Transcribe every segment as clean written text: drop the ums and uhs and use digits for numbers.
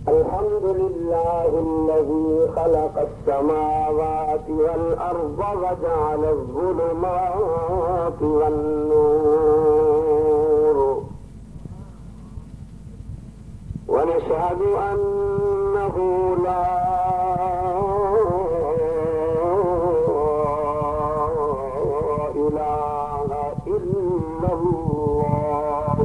الحمد لله الذي خلق السماوات والأرض وجعل الظلمات والنور ونشهد أنه لا إله إلا الله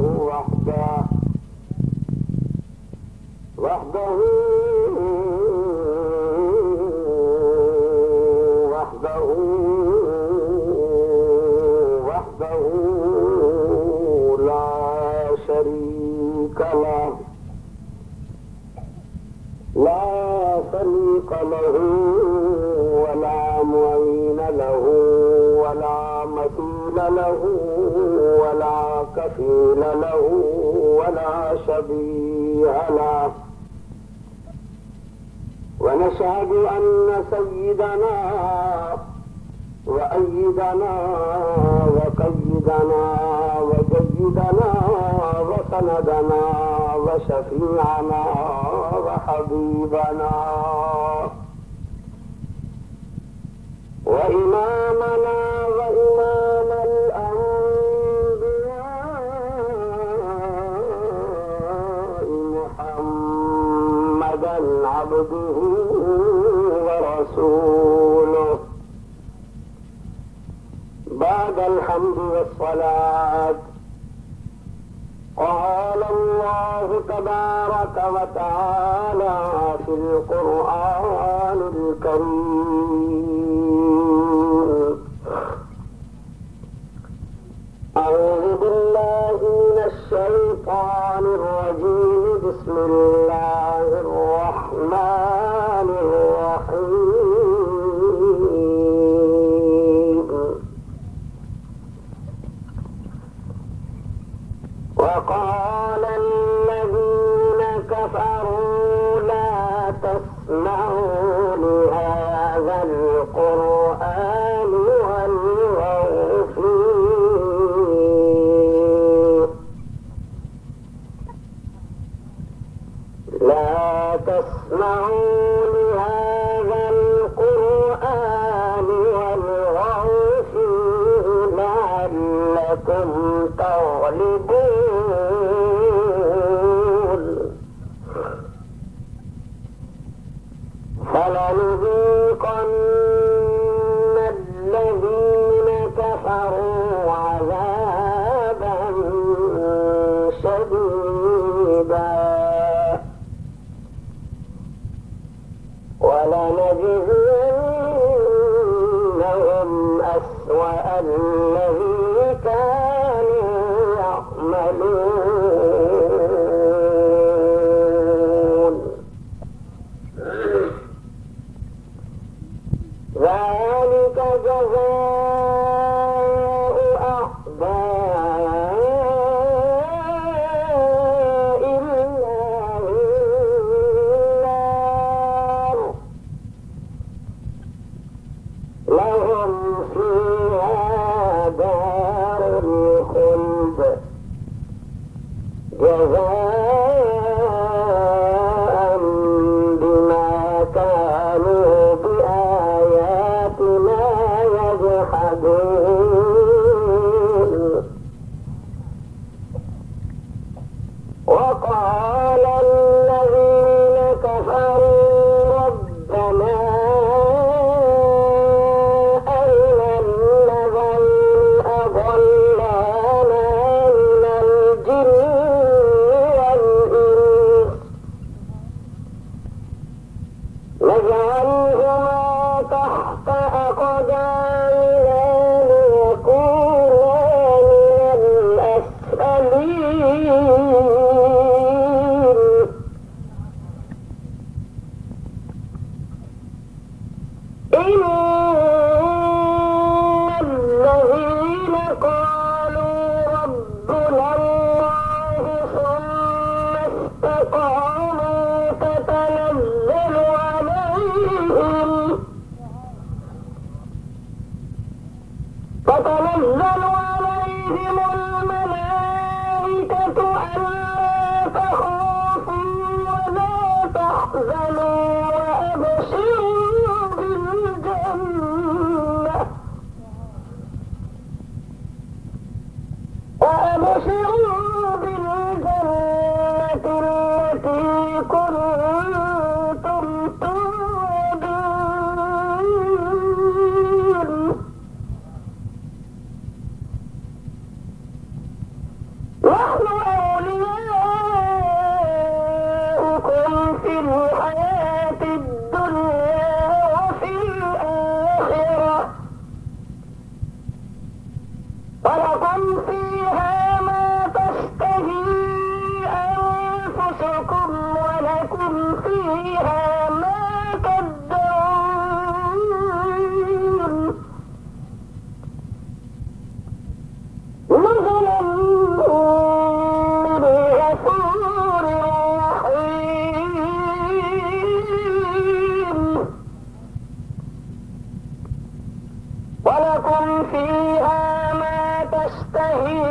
وحده لا شريك له لا شريك له ولا معين له ولا مثيل له ولا كفيل له ولا شبيه له ونشهد أن سيدنا وأيدنا وقيدنا وجيدنا وسندنا وشفيعنا وحبيبنا وإمامنا وإمام الأنبياء محمدا عبده ورسوله بعد الحمد والصلاة قال الله تبارك وتعالى في القرآن الكريم أعوذ بالله من الشيطان الرجيم بسم الله الرحمن الرحيم وقال الذين كفروا لا تسمعوا لهذا القرآن والغوا فيه لا تسمعوا لهذا القرآن والغوا فيه لعلكم تغلبون فلنذيقن الذين كفروا عذابا شديدا ولنجزينهم أسوأ الذي كانوا يعملون ذلك جزاء أعداء الله النار لهم فيها دار الخلد جزاء بما كانوا بآياتنا يجحدون وقال الذين كفروا ربنا أرنا الذين أضلانا من الجن والإنس نجعلهما تحت أقدامنا ليكونا من الأسفلين إن الذين قالوا ربنا الله ثم استقاموا تتنزل عليهم الملائكة ألا تخافوا ولا تحزنوا وأبشروا بالجنة التي كنتم توعدون نحن أولياؤكم في الحياة الدنيا وفي الآخرة ولكم فيها ما تشتهي أنفسكم ولكم فيها ما تدعون نزلا من غفور رحيم ولكم فيها ما تشتهي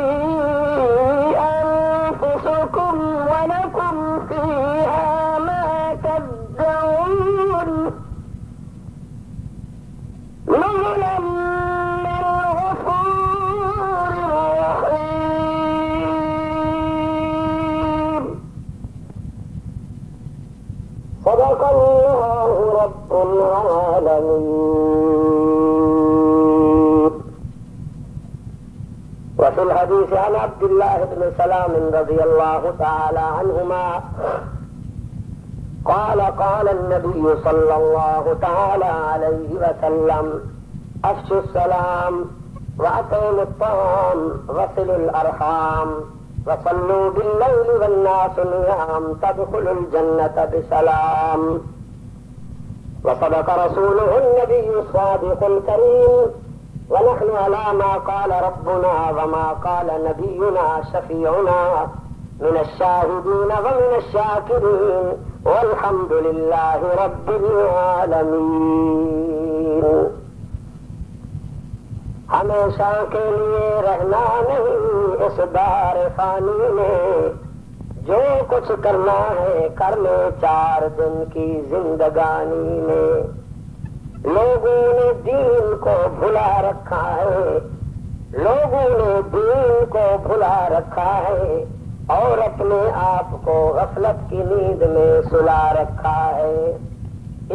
أنفسكم ولكم فيها ما تدعون نزلا من غفور رحيم صدق الله رب العالمين. وفي الحديث عن عبد الله بن سلام رضي الله تعالى عنهما قال قال النبي صلى الله تعالى عليه وسلم أفشوا السلام وأطعموا الطعام وصلوا الأرحام وصلوا بالليل والناس نيام تدخلوا الجنة بسلام. وصدق رسوله النبي الصادق الكريم ونحن على ما قال ربنا وما قال نبينا شفيعنا من الشاهدين ومن الشاكرين والحمد لله رب العالمین. ہمیشہ کے لیے رہنا نہیں اس دار فانی میں، جو کچھ کرنا ہے کر لو 4 دن کی زندگانی میں. لوگوں نے دین کو بھلا رکھا ہے، لوگوں نے دین کو بھلا رکھا ہے اور اپنے آپ کو غفلت کی نیند میں سلا رکھا ہے.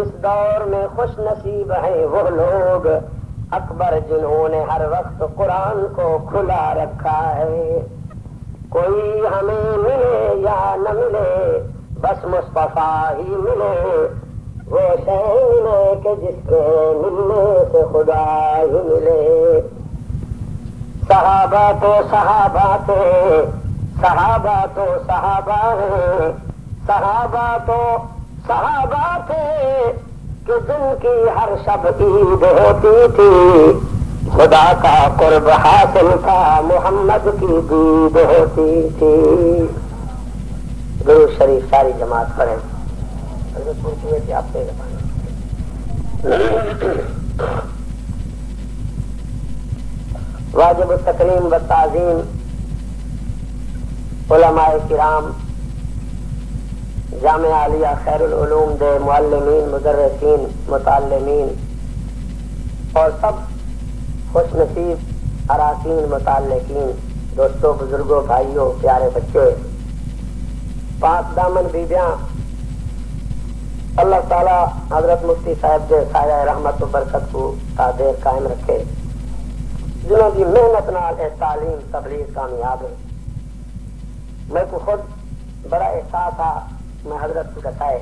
اس دور میں خوش نصیب ہیں وہ لوگ اکبر جنہوں نے ہر وقت قرآن کو کھلا رکھا ہے. کوئی ہمیں ملے یا نہ ملے بس مصطفیٰ ہی ملے، وہ شے ملے کہ جس کے ملنے سے خدا ہی ملے. صحابہ تو صحابہ تھے، صحابہ تو صحابہ ہیں، صحابہ تو صحابہ تھے کہ جن کی ہر شب عید ہوتی تھی. خدا کا قرب حاصل تھا محمد کی دید ہوتی تھی. درود شریف ساری جماعت پڑھیں. آپ سے واجب التکریم و تعظیم علماء کرام، جامعہ عالیہ خیر العلوم دے معلمین، مدرسین، متعلمین اور سب خوش نصیب اراکین، متعلقین، دوستوں، بزرگوں، بھائیوں، پیارے بچے، پاک دامن بیبیاں، اللہ تعالی حضرت مفتی صاحب دے سایہ رحمت و برکت کو تا دیر قائم رکھے، جنہوں کی محنت نال تعلیم تبلیغ کامیاب ہے. میں کو خود بڑا احساس آ، میں حضرت کو دسائے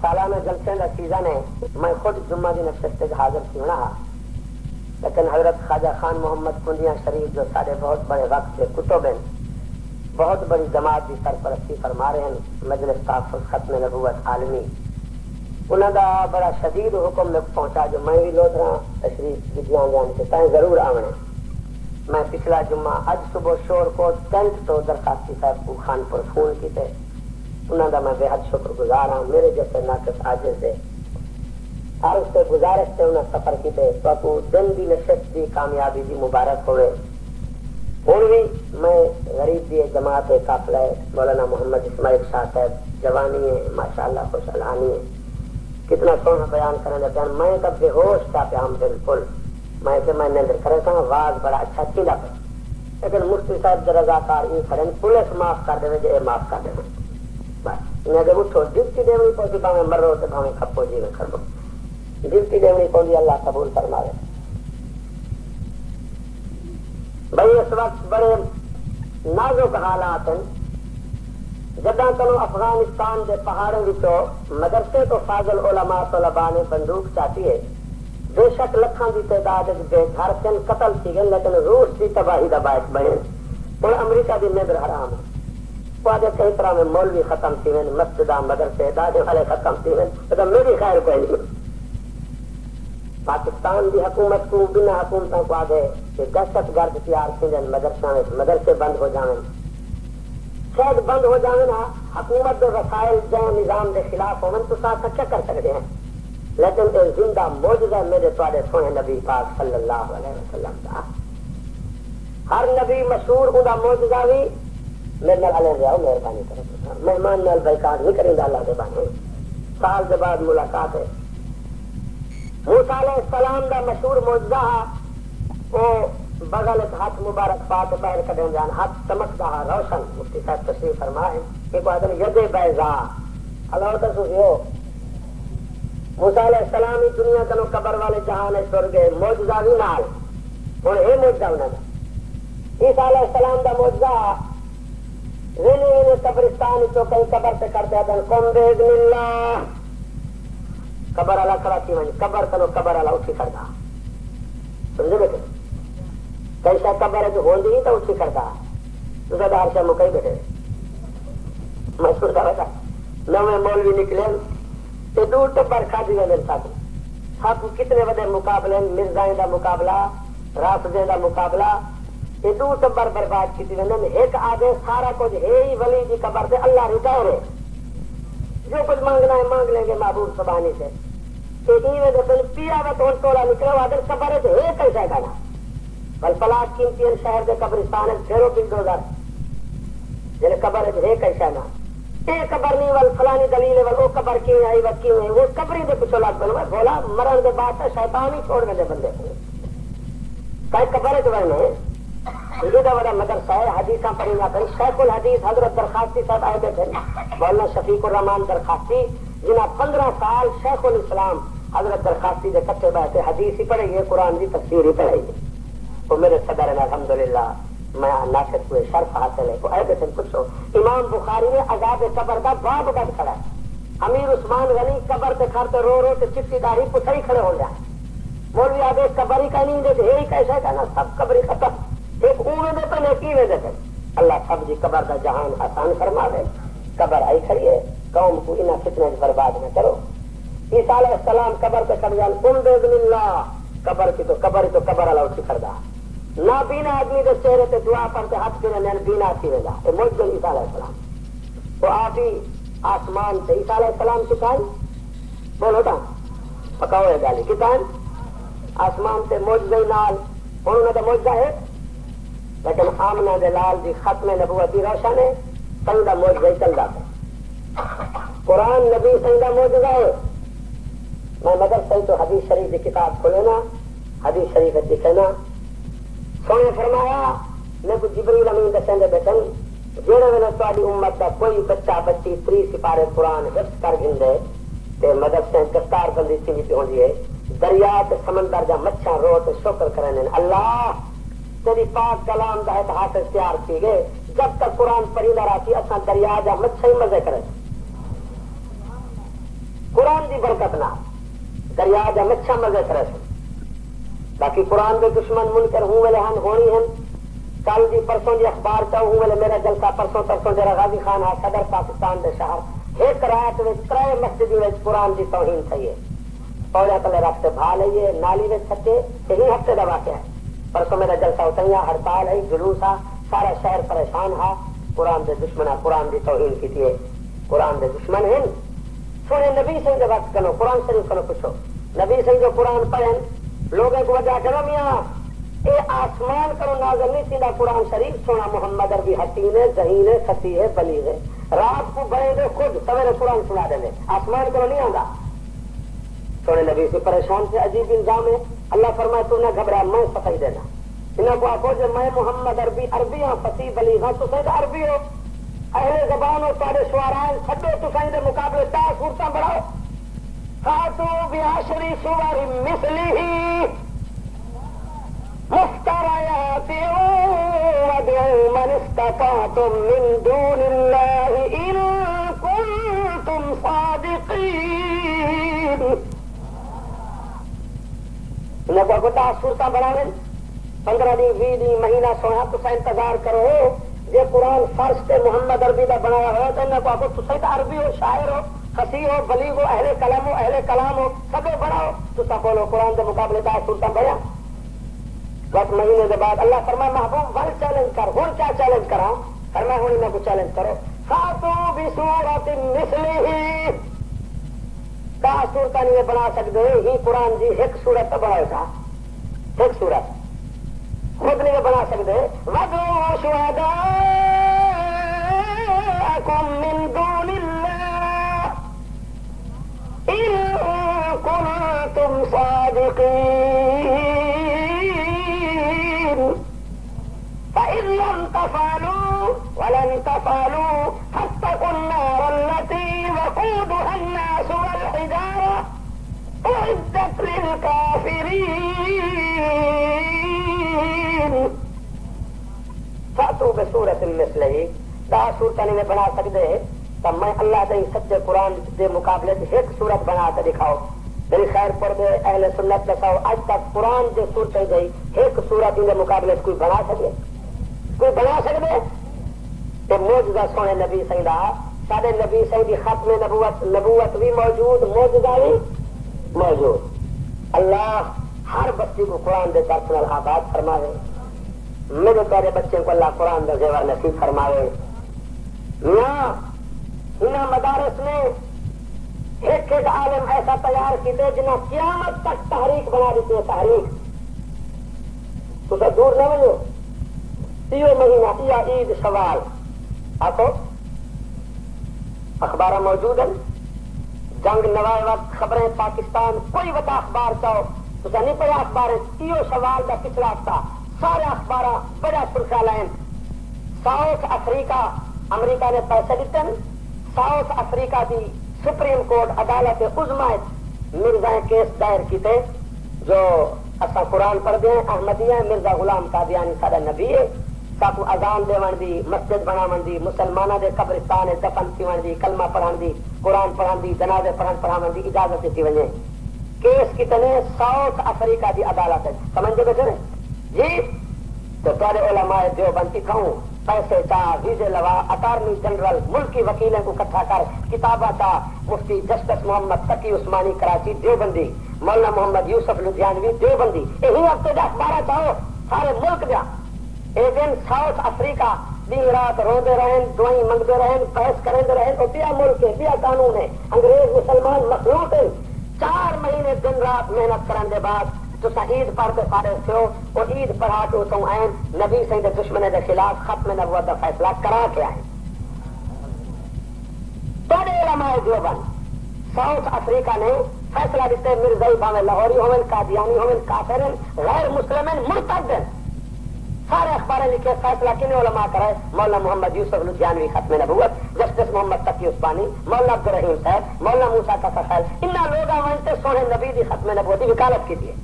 سالانہ جلسے کا سیزن ہے، میں خود جمعہ دی نشست حاضر کیوں نہ، لیکن حضرت خواجہ خان محمد کنڈیاں شریف جو سارے بہت بڑے وقت کے کتب ہیں، بہت بڑی جماعت کی سرپرستی فرما رہے ہیں، مجلس تحفظ ختم نبوت عالمی، انہوں کا بڑا شدید حکم میں پہنچا جو میں بھی لوٹ رہا تشریف جتیاں جان کے تائیں ضرور آونے. میں پچھلا جمعہ اج صبح شور کو ٹینٹ تو درخواستی صاحب کو خان پر فون کیتے، انہوں کا میں بے حد شکر گزار ہوں. میرے جیسے ناقص عاجز ہے اور اس سے گزارش سے انہیں سفر کیتے تو دن بھی نشست دی کامیابی دی مبارک ہوئے. ہوں بھی میں غریب دی جماعت قافلہ مولانا محمد اسماعیل شاہ صاحب جوانی ہے ماشاء اللہ خوش الانی ہے کتنا سونا بیان کرنے بیان میں تب بے ہوش تھا پہ ہم بالکل میں نیندر کرے تھا آواز بڑا اچھا چیلا پہ لیکن مفتی صاحب رضاکار یہ کریں پولیس معاف کر دے جی معاف کر دے بس انہیں جب اٹھو ڈپٹی دیونی پہنچی بھاویں مرو تو بھاویں کھپو جی میں کر دو ڈپٹی دیونی پہنچی اللہ قبول فرماوے بھائی اس وقت بڑے نازک حالات ہیں جداں تنو افغانستان کے پہاڑوں مدرسے تو فاضل علماء طلباء نے بندوق چاہتی ہے بے شک لکھاں کی تعداد بے گھر سن قتل تھی گئے لیکن روس کی تباہی کا باعث بنے اور امریکہ کی نیبر حرام ہے وہ کئی طرح میں مولوی ختم تھی وین مسجد مدرسے دادے والے ختم تھی وین تو میری خیر کوئی نہیں پاکستان کی حکومت کو بنا حکومتوں کو آگے کہ دہشت گرد تیار تھی مدرسے بند ہو جائیں شاید بند ہو جائیں نا حکومت رسائل جائیں نظام کے خلاف ہو تو ساتھ کیا کر سکتے ہیں لیکن ایک زندہ موجودہ میرے تھوڑے سونے نبی پاک صلی اللہ علیہ وسلم کا ہر نبی مشہور ہوگا موجودہ بھی میرے نال علیہ رہا مہربانی کرو مہمان نال بیکار نہیں کریں گے اللہ کے بانے سال کے بعد ملاقات ہے موسیٰ علیہ السلام کا مشہور موجودہ وہ بغل ہاتھ مبارک پاک پیر کدیں جان ہاتھ چمکتا روشن مفتی صاحب تشریف فرمائے ایک آدمی ید بیضا اللہ تصویو موسیٰ علیہ السلام ہی دنیا کنو قبر والے جہان سر گئے موجودہ بھی نال ہوں یہ موجودہ انہوں نے عیسیٰ علیہ السلام کا موجودہ قبرستان تو کئی قبر سے کرتے ہیں قم باذن اللہ قبر والا کھڑا کی ونی قبر کنو قبر والا اٹھی کرتا سمجھے بیٹے کیسا قبر ہے جو ہوندی ہی تو اٹھی کرتا دوسرا دار سے مکئی بیٹھے میں سنتا بیٹا نویں مولوی نکلے تو دور ٹبر کھا دی ویلن ساتھ کتنے بڑے مقابلے مرزائیں دا مقابلہ رافضیں دا مقابلہ یہ دو ٹبر برباد کی ویلن ایک آگے سارا کچھ ہے ہی ولی دی قبر سے اللہ رٹائے رہے جو کچھ مانگنا ہے مانگ لیں گے معبود سبحانی سے پیا میں تو ٹولا نکلے اگر قبر ہے کیسا گانا بل پلاٹ قیمتی شہر کے قبرستان ہے پھیرو بلڈوزر جن قبر ہے کیسا نا یہ قبر نہیں ول فلانی دلیل ہے وہ قبر کیوں آئی وہ کیوں ہے وہ قبری دے کچھ لگ بنوا بولا مرن کے بعد شیطان ہی چھوڑ دے بندے کو کئی قبر ہے تو یہ بڑا مدرسہ ہے حدیثاں پڑھی نہ کریں شیخ الحدیث حضرت درخواستی صاحب آئے بیٹھے مولانا شفیق الرحمان درخواستی جنہیں 15 سال شیخ الاسلام حضرت درخواستی کے کٹھے بیٹھے حدیث ہی پڑھے گی قرآن کی تفسیر ہی پڑھے گی وہ میرے صدر ہیں الحمدللہ میں ناصر ہوئے شرف حاصل ہے تو آئے بیٹھے پوچھو امام بخاری نے عذاب قبر کا باب گد کھڑا ہے امیر عثمان غنی قبر سے کھڑتے رو رو تو چپٹی داڑھی پوچھا ہی کھڑے ہو جائے مولوی آگے قبر ہی کا نہیں دے ہی کیسا کہنا سب قبر ختم ایک اوے دے پہ نیکی میں دیتے اللہ سب جی قبر کا جہان آسان فرما دے قبر آئی کھڑی ہے قوم کو انہیں فتنے برباد نہ کرو عیسیٰ علیہ السلام قبر پہ کر جان قم باذن اللہ قبر کی تو قبر والا اٹھی کردا نہ بینا آدمی کے چہرے پہ دعا پڑھتے ہاتھ کے نین بینا تھی ویلا یہ موجود عیسیٰ علیہ السلام وہ آپ ہی آسمان سے عیسیٰ علیہ السلام کتان بولو نا پکاؤ ہے گالی کتان آسمان سے موجود نال انہوں نے تو موجودہ ہے لیکن آمنہ دے لال دی ختم نبوتی روشن ہے سنگا موجودہ ہی چل جاتا قرآن نبی سنگا موجودہ ہے میں مدر صحیح تو حدیث شریف کی کتاب کھولے نا حدیث شریف دکھے نا سونے فرمایا میں کو جبریل امین دسیں دے بیٹھن جیڑے ویلے تہاڈی امت دا کوئی بچہ بچی 30 سپارے قرآن حفظ کر گھندے تے مدرسے دستار بندی تھی ہوندی ہے دریا تے سمندر جا مچھاں رو تے شکر کرنے اللہ تیری پاک کلام دا اتحاد اختیار کی گئے جب تک قرآن پڑھی نہ رہتی اصا دریا جا مچھا ہی مزے کرے قرآن دی برکت نہ دریا جا مچھا مزے کرے باقی قرآن کے دشمن منکر ہوں ویلے ہن ہونی ہیں کل دی پرسوں دی اخبار چاہوں ہوں ویلے میرا جلسہ پرسوں ترسوں جرا غازی خان ہے صدر پاکستان دے شہر ایک رات میں 3 مسجد میں قرآن دی توہین تھی ہے پوڑے تلے رکھتے بھا لئیے نالی میں چھٹے یہی ہفتے دا واقعہ ہے پرسوں میرا جلسہ اتنیا ہڑتال ہے جلوس ہے سارا شہر پریشان ہے قرآن دے دشمن قرآن دی توہین کی تھی قرآن دے دشمن ہیں سونے نبی سے جب بات کرو قرآن شریف کرو پوچھو نبی سے جو قرآن پڑھیں لوگوں کو وجہ کرو میاں اے آسمان کرو نازل نہیں سیدھا قرآن شریف سونا محمد عربی حسین ہے ذہین ہے خطی ہے بلیغ ہے رات کو بڑے دے خود سویرے قرآن سنا دے آسمان کرو نہیں آتا سونے نبی سے پریشان سے عجیب الزام ہے اللہ فرمائے تو نہ گھبرا میں صفائی دینا انہیں کو آخو جو میں محمد عربی ہاں فصیح بلیغ ہاں تو سید عربی ہو اہل زبان ہو تارے شعرائے چھڈو تو سائیں دے مقابلے 10 صورتاں بڑھاؤ فاتو بعشر سور مثلہ مفتریات وادعوا من استطعتم من دون اللہ ان کنتم صادقین انہیں کو 10 صورتاں بڑھاویں 15 دن 20 دن مہینہ سونا تو انتظار کرو یہ قرآن فرش تے محمد عربی کا بنایا ہوا تو انہیں کو تو عربی ہو شاعر ہو خسی ہو بلیغ ہو اہل کلام ہو سب بڑھاؤ تو بولو قرآن کے مقابلے 10 صورتاں بڑھا بس مہینے کے بعد اللہ فرمائے محبوب ول چیلنج کر ہوں کیا چیلنج کرا فرمائے ہوں انہیں کو چیلنج کرو فاتو بسورۃ مثلہ کا صورتاں نہیں بنا سکتے ہی قرآن جی ایک صورت بنائے گا ایک صورت خود نہیں بنا سکتے وَادْعُوا شُهَدَاءَكُم مِّن دُونِ اللَّهِ إِن كُنتُمْ صَادِقِينَ فَإِن لَّمْ تَفْعَلُوا وَلَن تَفْعَلُوا فَاتَّقُوا النَّارَ الَّتِي وَقُودُهَا النَّاسُ وَالْحِجَارَةُ أُعِدَّتْ لِلْكَافِرِينَ فاتو بسورۃ مثلہ 10 صورتاں نہیں بنا سکتے تو میں اللہ دے سچے قرآن دے مقابلے ایک صورت بنا کے دکھاؤ میری خیر پر دے اہل سنت دساؤ اج تک قرآن دے صورتیں گئی ایک صورت ان مقابلے کوئی بنا سکے کہ معجزہ سونے نبی سیدہ سارے نبی سیدی ختم نبوت بھی موجود معجزہ بھی موجود اللہ ہر بچی کو قرآن دے درس آباد فرماوے میرے پیارے بچے کو اللہ قرآن کا زیور نصیب فرماوے یہاں مدارس میں ایک عالم ایسا تیار کیتے جنہیں قیامت تک تحریک بنا دیتے ہیں تحریک تو دور نہ بنو یہ مہینہ یہ عید سوال آخو اخبار موجود ہیں جنگ نوائے وقت خبریں پاکستان کوئی وقت اخبار چاہو تو نہیں پڑا اخبار یہ سوال کا پچھلا ہفتہ سارے اخبار بڑا سرخا لائن ساؤتھ افریقہ امریکہ نے پیسے دیتے ہیں ساؤتھ افریقہ کی سپریم کورٹ عدالت عظما مرزا کیس دائر کیتے جو اصا قرآن پڑھ دیں احمدیہ مرزا غلام قادیانی سارا نبی ہے ساتھ اذان دیون دی مسجد بناون دی مسلمانوں دے قبرستان دفن تھیون دی کلمہ پڑھن دی قرآن پڑھن دی جنازے پڑھاون دی اجازت دیتی وجے کیس کتنے ساؤتھ افریقہ دی عدالت ہے سمجھتے بیٹھے جی تو تھوڑے علماء دیوبند کہوں پیسے چاہ ویزے لوا اٹارنی جنرل ملکی وکیلوں کو اکٹھا کر کتابہ چاہ مفتی جسٹس محمد تقی عثمانی کراچی دیوبندی مولانا محمد یوسف لدھیانوی دیوبندی یہی ہفتے کا اخبار چاہو سارے ملک دیا ایک دن ساؤتھ افریقہ دن رات روندے رہن دعائیں منگتے رہن بحث کرتے رہن تو بیا ملک ہے بیا قانون ہے انگریز مسلمان مخلوق ہے 4 مہینے دن رات محنت کرنے کے بعد تو عید پڑھتے پارے ہو اور عید پڑھا کے تو این نبی سید دشمن کے خلاف ختم نبوت کا فیصلہ کرا کے آئے بڑے علماء دیوبند ساؤتھ افریقہ نے فیصلہ دیتے مرزائی بھاوے لاہوری ہوئے قادیانی ہوئے کافر غیر مسلم مرتد سارے اخبار لکھے فیصلہ کن علماء کرائے مولانا محمد یوسف لدھیانوی ختم نبوت جسٹس محمد تقی عثمانی مولانا عبدالرحیم صاحب مولانا موسیٰ کا فخر انہاں لوگ آوانتے سونے نبی دی ختم نبوتی وکالت کی دیئے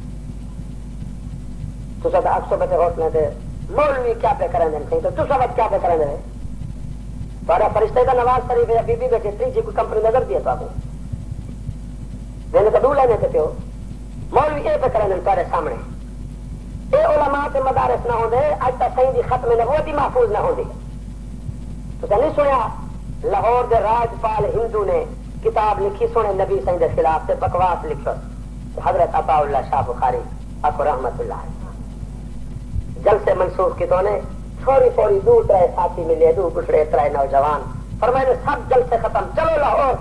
تو سب اکسو بچے ہوتنے دے مولوی کیا پہ کریں دیں تو سب کیا پہ کریں دیں تھوڑا فرشتے کا نواز شریف ہے بی بی بیٹے تری جی کوئی کمپنی نظر دیے تو آپ دینے کا دو لینے تھے ہو مولوی اے پہ کریں دیں تھوڑے سامنے اے علماء کے مدارس نہ ہوں دے آج تک صحیح دی ختم نبوتی محفوظ نہ ہوں دے تو نہیں سنیا لاہور دے راجپال ہندو نے کتاب لکھی سونے نبی صحیح دے خلاف سے بکواس لکھو حضرت عطا اللہ شاہ بخاری اکو رحمت اللہ جلسے منسوخ کی تو نے فوری 2 3 ساتھی ملے 2 بچڑے 3 نوجوان فرمائے سب جلسے ختم چلو لاہور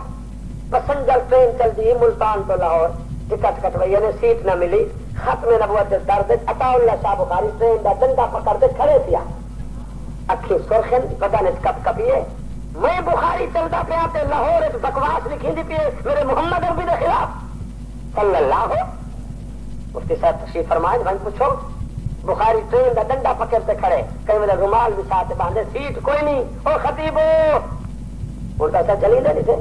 پسنجر ٹرین چل دی ملتان تو لاہور ٹکٹ کٹوائی نے سیٹ نہ ملی ختم نبوت کے درد عطا اللہ شاہ بخاری ٹرین کا ڈنڈا پکڑ کے کھڑے پیا اکھی سرخن بدن کپ کپیے میں بخاری چلتا پیا تے لاہور ایک بکواس لکھی دی پیے میرے محمد عربی کے خلاف صلی اللہ مفتی صاحب تشریف فرمائے بھائی پوچھو بخاری ٹرین کا ڈنڈا پکڑ سے کھڑے کہیں میرے رومال بھی ساتھ باندھے سیٹ کوئی نہیں او خطیب ان کا سر چلی نہیں تھے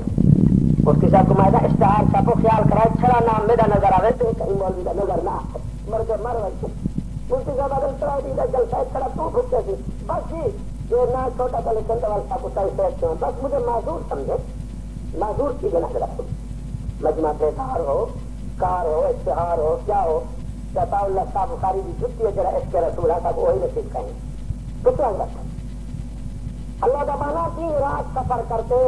مفتی صاحب کو مائدہ اشتہار چھاپو خیال کرائے چھڑا نام میرا نظر آوے تو کہیں مولوی کا نظر نہ مر کے مر وجہ مفتی صاحب اگر چڑھا دیدہ جلسہ چھڑا تو بھکتے تھی بس جی جو نہ چھوٹا تھا لیکن دوال صاحب کو صحیح سے رکھتے ہیں بس مجھے معذور سمجھے معذور کی جنہ جرا خود مجمع بیدار ہو کار ہو اشتہار ہو کیا ہو عطا اللہ صاحب بخاری کی جتی ہے جرا اس کے رسول ہے صاحب وہی نصیب کہیں کتنا رکھتا اللہ کا مانا کی رات سفر کرتے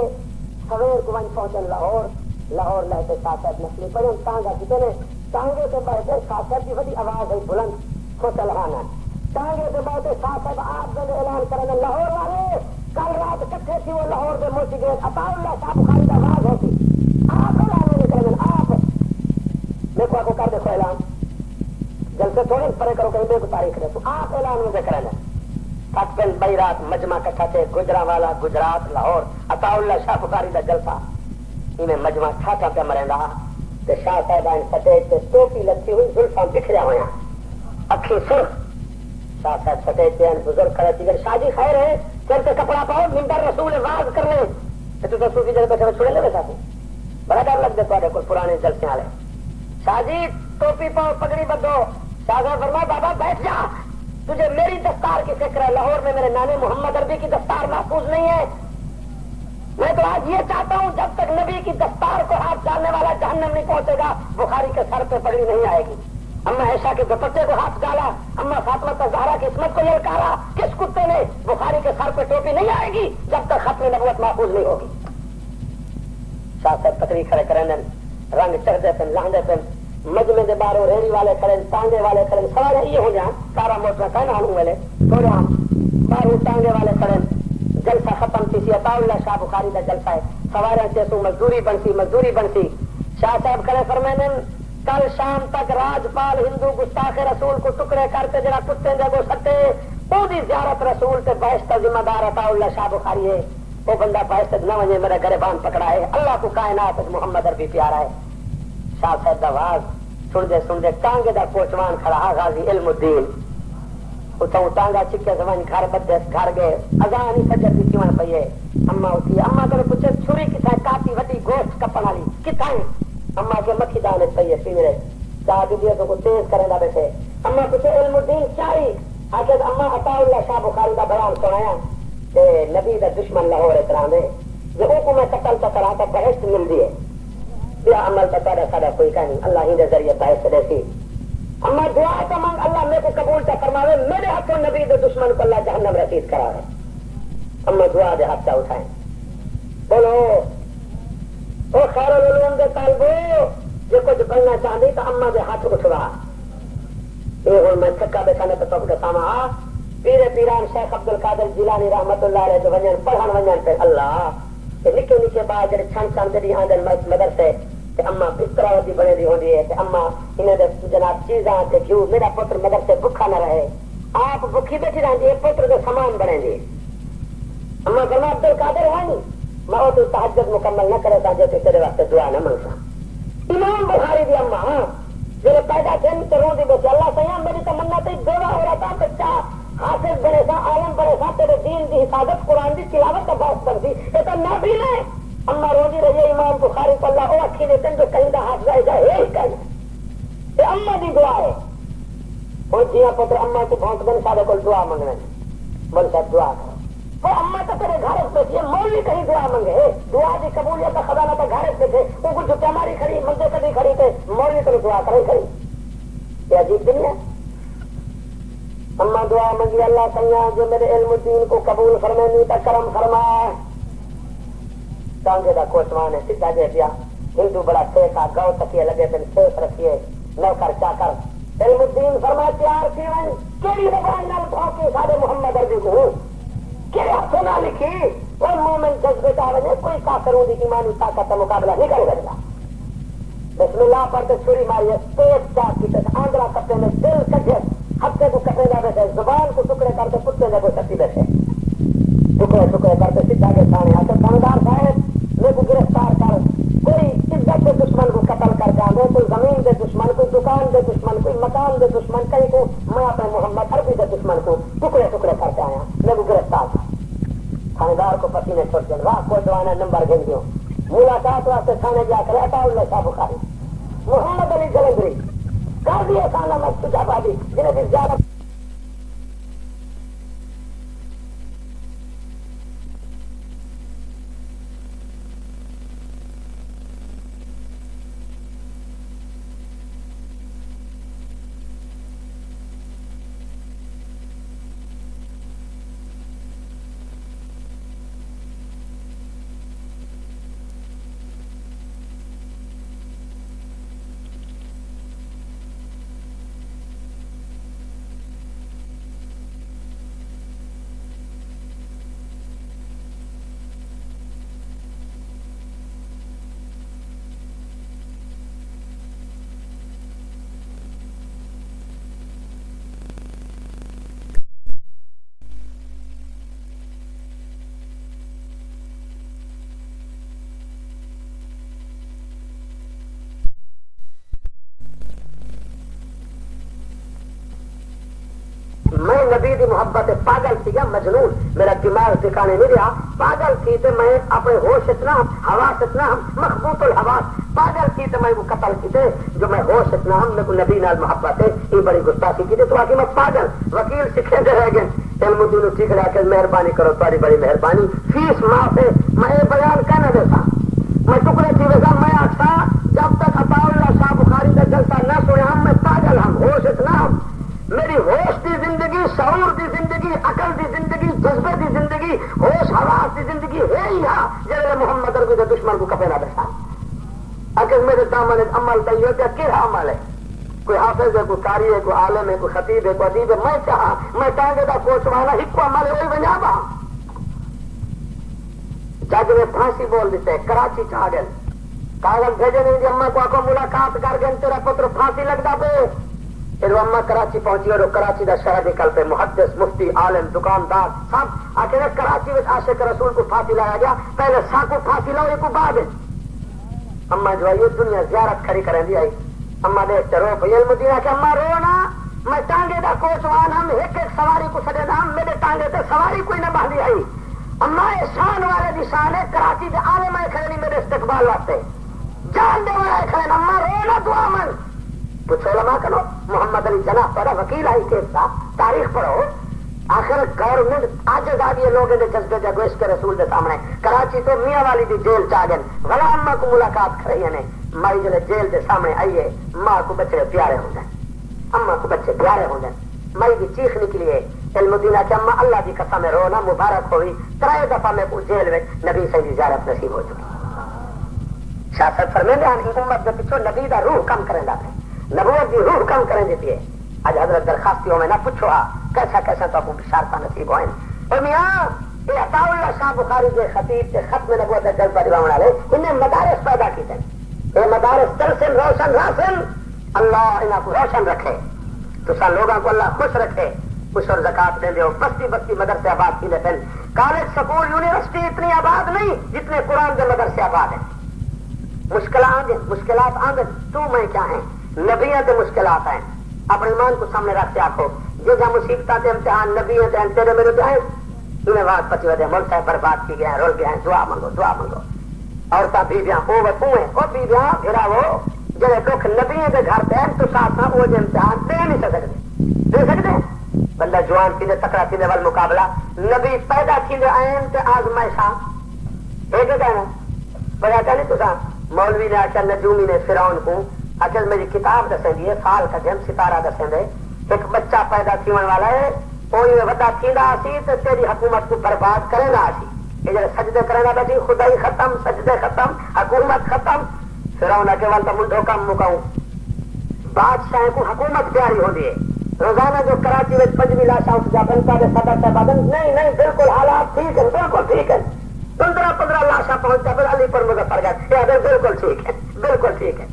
سویر کو ون پہنچے لاہور لہتے ساتھ نسلی پڑے تانگا کسی نے تانگے سے بیٹھے ساتھ کی بڑی آواز ہے بلند کھوٹا لگانا تانگے سے بیٹھے ساتھ آپ نے اعلان کرنے لاہور والے کل رات کٹھے تھی وہ لاہور سے موچی گئے عطا اللہ صاحب بخاری کا آواز ہوتی آپ اعلان نہیں کرنے آپ میرے کو کر دیکھو اعلان جلسے تھوڑے پرے کرو کہیں بے کو تاریخ رہے تو آپ اعلان مجھے کریں تک پن بئی رات مجمع کٹھا تھے گجرا والا گجرات لاہور عطا اللہ شاہ بخاری کا جلسہ انہیں مجمع ٹھاٹا پہ مریں رہا تے شاہ صاحبان سٹیج تے ٹوپی لگتی ہوئی زلفاں بکھریا ہویا اکھی سرخ شاہ صاحب سٹیج تے بزرگ کھڑے تھی شاہ جی خیر ہے سر سے کپڑا پاؤ منبر رسول واز کر لیں تو صوفی جگہ بیٹھے چھوڑے لے ساتھ بڑا ڈر لگ دے تھوڑے کچھ پرانے جلسے والے شاہ جی ٹوپی پاؤ پگڑی بدھو شاہ صاحب فرمایا بابا بیٹھ جا تجھے میری دستار کی فکر ہے لاہور میں میرے نانے محمد عربی کی دستار محفوظ نہیں ہے میں تو آج یہ چاہتا ہوں جب تک نبی کی دستار کو ہاتھ ڈالنے والا جہنم نہیں پہنچے گا بخاری کے سر پہ پگڑی نہیں آئے گی اما عائشہ کے دوپٹے کو ہاتھ ڈالا اما فاطمہ زہرا کی عصمت کو للکارا کس کتے نے بخاری کے سر پہ ٹوپی نہیں آئے گی جب تک ختم نبوت محفوظ نہیں ہوگی شاہ صاحب تقریر کھڑے کریں رنگ چڑھتے پہ لاندے پہ مجمے دے بارو ریڑی والے کریں ٹانگے والے کریں سوال یہ ہو جائیں کارا موٹر کہنا ہوں والے تھوڑے ہم بارو ٹانگے والے کریں جلسہ ختم تھی سی عطا اللہ شاہ بخاری کا جلسہ ہے سوارے چیسو مزدوری بنسی شاہ صاحب کھڑے فرمائیں کل شام تک راجپال ہندو گستاخ رسول کو ٹکڑے کرتے جرا کتے جگو سٹے پوری زیارت رسول تے بحث ذمہ دار عطا اللہ شاہ بخاری ہے وہ بندہ بحث نہ وجے میرا گھر بان پکڑا ہے اللہ کو کائنات محمد عربی پیارا ہے شاہ صاحب دا آواز سن دے ٹانگے دا کوچوان کھڑا غازی علم الدین اتوں ٹانگا چکے زمان گھر بدے گھر گئے اذان ہی فجر دی کیون پئی ہے اما اٹھی اما کنے پوچھے چھری کتھائے کاٹی وٹی گوشت کپن والی کتھائے اما کے مکھی دانے پئی ہے پیرے چاہ دی تو کو تیز کرے دا بیٹھے اما پوچھے علم الدین چاہی آگے اما عطا اللہ شاہ بخاری دا بیان سنایا کہ نبی دا دشمن لاہور اترام ہے جو کو میں قتل کرا تا بہشت مل دی ہے یا عمل تو سارا کوئی کا نہیں اللہ ہی ذریعے بحث دیسی اما دعا تو مانگ اللہ میرے کو قبول کا فرماوے میرے ہاتھوں نبی دے دشمن کو اللہ جہنم رسید کرا ہے اما دعا دے ہاتھ اٹھائیں بولو او خیر العلوم دے طالبو جو کچھ بننا چاہتی تو اما دے ہاتھ اٹھوا یہ ہوں میں تھکا بیٹھا نے تو کے سامنے پیر پیران شیخ عبد القادر جیلانی رحمت اللہ علیہ جو ونجن پڑھن ونجن پہ اللہ نکے نکے بعد جڑے چھن چھن دے آندن مدرسے تے اما بستر دی بنے دی ہوندی ہے تے اما انہاں دے جناب چیزاں تے کیوں میرا پتر مدرسے بھکھا نہ رہے آپ بھکھی بیٹھی رہندی ہے پتر دے سامان بنے دی اما فرما عبد القادر ہے میں او تو تہجد مکمل نہ کرے تاں جو تیرے واسطے دعا نہ منگا امام بخاری دی اما جو پیدا تھے تے روندی بس اللہ سیاں میری تمنا تے دعا ہو رہا تھا بچہ حافظ بنے سا عالم بنے سا تیرے دین دی حفاظت قرآن دی تلاوت کا باعث بنتی یہ تو نہ بھی لے اما روزی رہی امام بخاری کو اللہ او اکھی دے تن جو کہیں دا حافظ آئے جائے یہی کہنا یہ اما دی دعا ہے اور جیاں پتر اما کی بھونک بن سارے کو دعا منگنے بن سا دعا کرو وہ اما تو تیرے گھر پہ تھی مولوی کہیں دعا منگے دعا دی قبولیت کا خزانہ تو گھر پہ تھے وہ کچھ جھٹے ہماری کھڑی مزے کدی کھڑی تھے مولوی تو دعا کرے کھڑی یہ عجیب دنیا اما دعا منگی اللہ سیاں جو میرے علم الدین کو قبول فرمانی تا کرم فرما ٹانگے دا کوچوان ہے سیدھا جے پیا ہندو بڑا ٹھیکا گاؤں تکیے لگے پن سیف رکھیے نوکر چاکر علم الدین فرما تیار کی ون کیڑی زبان نال بھوکی سارے محمد عربی کو کیڑا سنا لکھی اور مومن جذبے کا وجہ کوئی کافروں دی ایمانی طاقت کا مقابلہ نہیں کرے گا بسم اللہ پڑھتے چھری ماری پیٹ چاک کی آندرا کپڑے میں دل کٹے ہفتے کو کپڑے نہ بیٹھے زبان کو ٹکڑے کرتے کتے نے کو سچی بیٹھے ٹکڑے ٹکڑے کرتے سیدھا کے سامنے آتے تھاندار صاحب میرے کو گرفتار کر کوئی عزت کے دشمن کو قتل کر جانے کوئی زمین دے دشمن کوئی دکان دے دشمن کوئی مکان دے دشمن کہیں کو میں اپنے محمد عربی دے دشمن کو ٹکڑے ٹکڑے کر کے آیا میرے کو گرفتار تھا تھاندار کو پسینے چھوڑ دیں واہ کوئی دوانا نمبر گن دیو ملاقات واسطے تھانے جا کر عطا اللہ شاہ بخاری محمد علی جلندری کر دیے کانا مت تجھا بادی جنہیں بھی زیادہ میں نبی دی محبت پاگل تھی یا مجنون میرا دماغ ٹھکانے نہیں رہا پاگل تھی تو میں اپنے ہوش اتنا حواس اتنا مخبوط الحواس پاگل تھی تو میں وہ قتل کیتے جو میں ہوش اتنا میرے کو نبی نال محبت ہے یہ بڑی گستاخی کی تو آگے میں پاگل وکیل سکھے دے رہ گئے علم دینو ٹھیک رہا کہ مہربانی کرو تاری بڑی مہربانی فیس معاف ہے میں یہ بیان کہنا دیتا میں ٹکڑے تھی ویسا میں آتا جب تک عطا اللہ شاہ بخاری کا جلسہ نہ سنے ہم میں پاگل ہم ہوش اتنا میری ہوش دی زندگی شعور دی زندگی عقل دی زندگی جذبے دی زندگی ہوش حواس دی زندگی ہے ہی جب محمد عربی کے دشمن کو کپے نہ بیٹھا اگر میرے دامن عمل کہیے کہ کیا عمل ہے کوئی حافظ ہے کوئی قاری ہے کوئی عالم ہے کوئی خطیب ہے کوئی ادیب ہے میں چاہا میں ٹانگے کا کوچوانا ہکو عمل ہے وہی بنیابا جج نے پھانسی بول دیتے ہیں کراچی چاہ گئے کاغذ بھیجے نہیں جی اما کو آکو ملاقات کر گئے تیرا پتر پھانسی لگتا پہ پھر وہ اما کراچی پہنچی اور کراچی کا شہر نکل پہ محدث مفتی عالم دکاندار سب آخر کراچی میں عاشق رسول کو پھانسی لایا گیا پہلے سا کو پھانسی لاؤ یہ کو بعد اما جو ہے یہ دنیا زیارت کھڑی کریں دی آئی اما دیکھ رو پہ علم دینا کہ اما رونا میں ٹانگے کا کوچوان ہم ایک ایک سواری کو سڑے نام میرے ٹانگے تے سواری کوئی نہ باندھی آئی اما شان والے دی شان ہے کراچی کے عالم آئے کھڑے نہیں میرے استقبال واسطے جان دے والے کھڑے اما رونا دعا من پوچھو علماء کرو محمد علی جناح پڑھا وکیل آئی کیس تھا تاریخ پڑھو آخر گورنمنٹ آج آزادی لوگ جذبے جگوش کے رسول کے سامنے کراچی تو میاں والی دی جیل چاگن بھلا اما کو ملاقات کرائی نے مائی جلے جیل کے سامنے آئیے ماں کو بچے پیارے ہو جائیں اما کو بچے پیارے ہو جائیں مائی کی چیخ نکلی ہے علم دینا کہ اما اللہ کی قسم میں رونا مبارک ہوئی ترائے دفعہ میں کو جیل میں نبی سے زیارت نصیب ہو چکی شاست فرمیندے ہیں امت کے پیچھو نبی دا روح کم کریں لاتے نبوت کی روح کم کریں دیتی ہے آج حضرت درخواستیوں میں نہ پوچھو کیسا کیسا تو آپ کو بشارتہ نصیب ہوئیں اور میاں یہ عطا اللہ شاہ بخاری کے خطیب کے ختم نبوت جذبہ دیوان والے انہیں مدارس پیدا کی تھے یہ مدارس ترسن روشن راسن اللہ انہیں کو روشن رکھے تو سا لوگوں کو اللہ خوش رکھے خوش اور زکات دیں دے بستی بستی مدرسے آباد کی لیتے کالج سکول یونیورسٹی اتنی آباد نہیں جتنے قرآن کے مدرسے آباد ہیں مشکلات آگے تو میں کیا ہیں نبیت مشکلات ہیں اپنے ایمان کو سامنے رکھ کے آخو یہ جہاں مصیبت امتحان نبیت ہیں تیرے میرے پہ ہیں انہیں بات پچی وجہ ملک ہے برباد کی گئے ہیں رول گئے ہیں دعا منگو عورتیں بیویاں وہ ہیں وہ بیویاں پھرا وہ جڑے دکھ نبیوں کے گھر پہ تو ساتھ وہ امتحان دے نہیں سکتے بندہ جوان تھی تکڑا تھی وال مقابلہ نبی پیدا تھی آئین تے آزمائشاں ایک کہنا بڑا کہ نہیں تو مولوی نے آخر نجومی نے فرعون کو آخر میری کتاب دسیں دیے فال کا جن ستارہ دسیں دے ایک بچہ پیدا تھیون والا ہے کوئی وڈا تھیندا سی تو تیری حکومت کو برباد کرے نہ سی یہ جڑے سجدے کرنا بیٹھی خدائی ختم سجدے ختم حکومت ختم فرعون کے وال تو منڈو کم مکاؤں بادشاہ کو حکومت پیاری ہوتی ہے روزانہ جو کراچی میں پنجویں لاشاں اٹھ جا بنتا ہے صدر صاحب نہیں بالکل حالات ٹھیک ہے بالکل ٹھیک ہے 15 لاشاں پہنچ جا پھر علی پر مظفر گئے بالکل ٹھیک ہے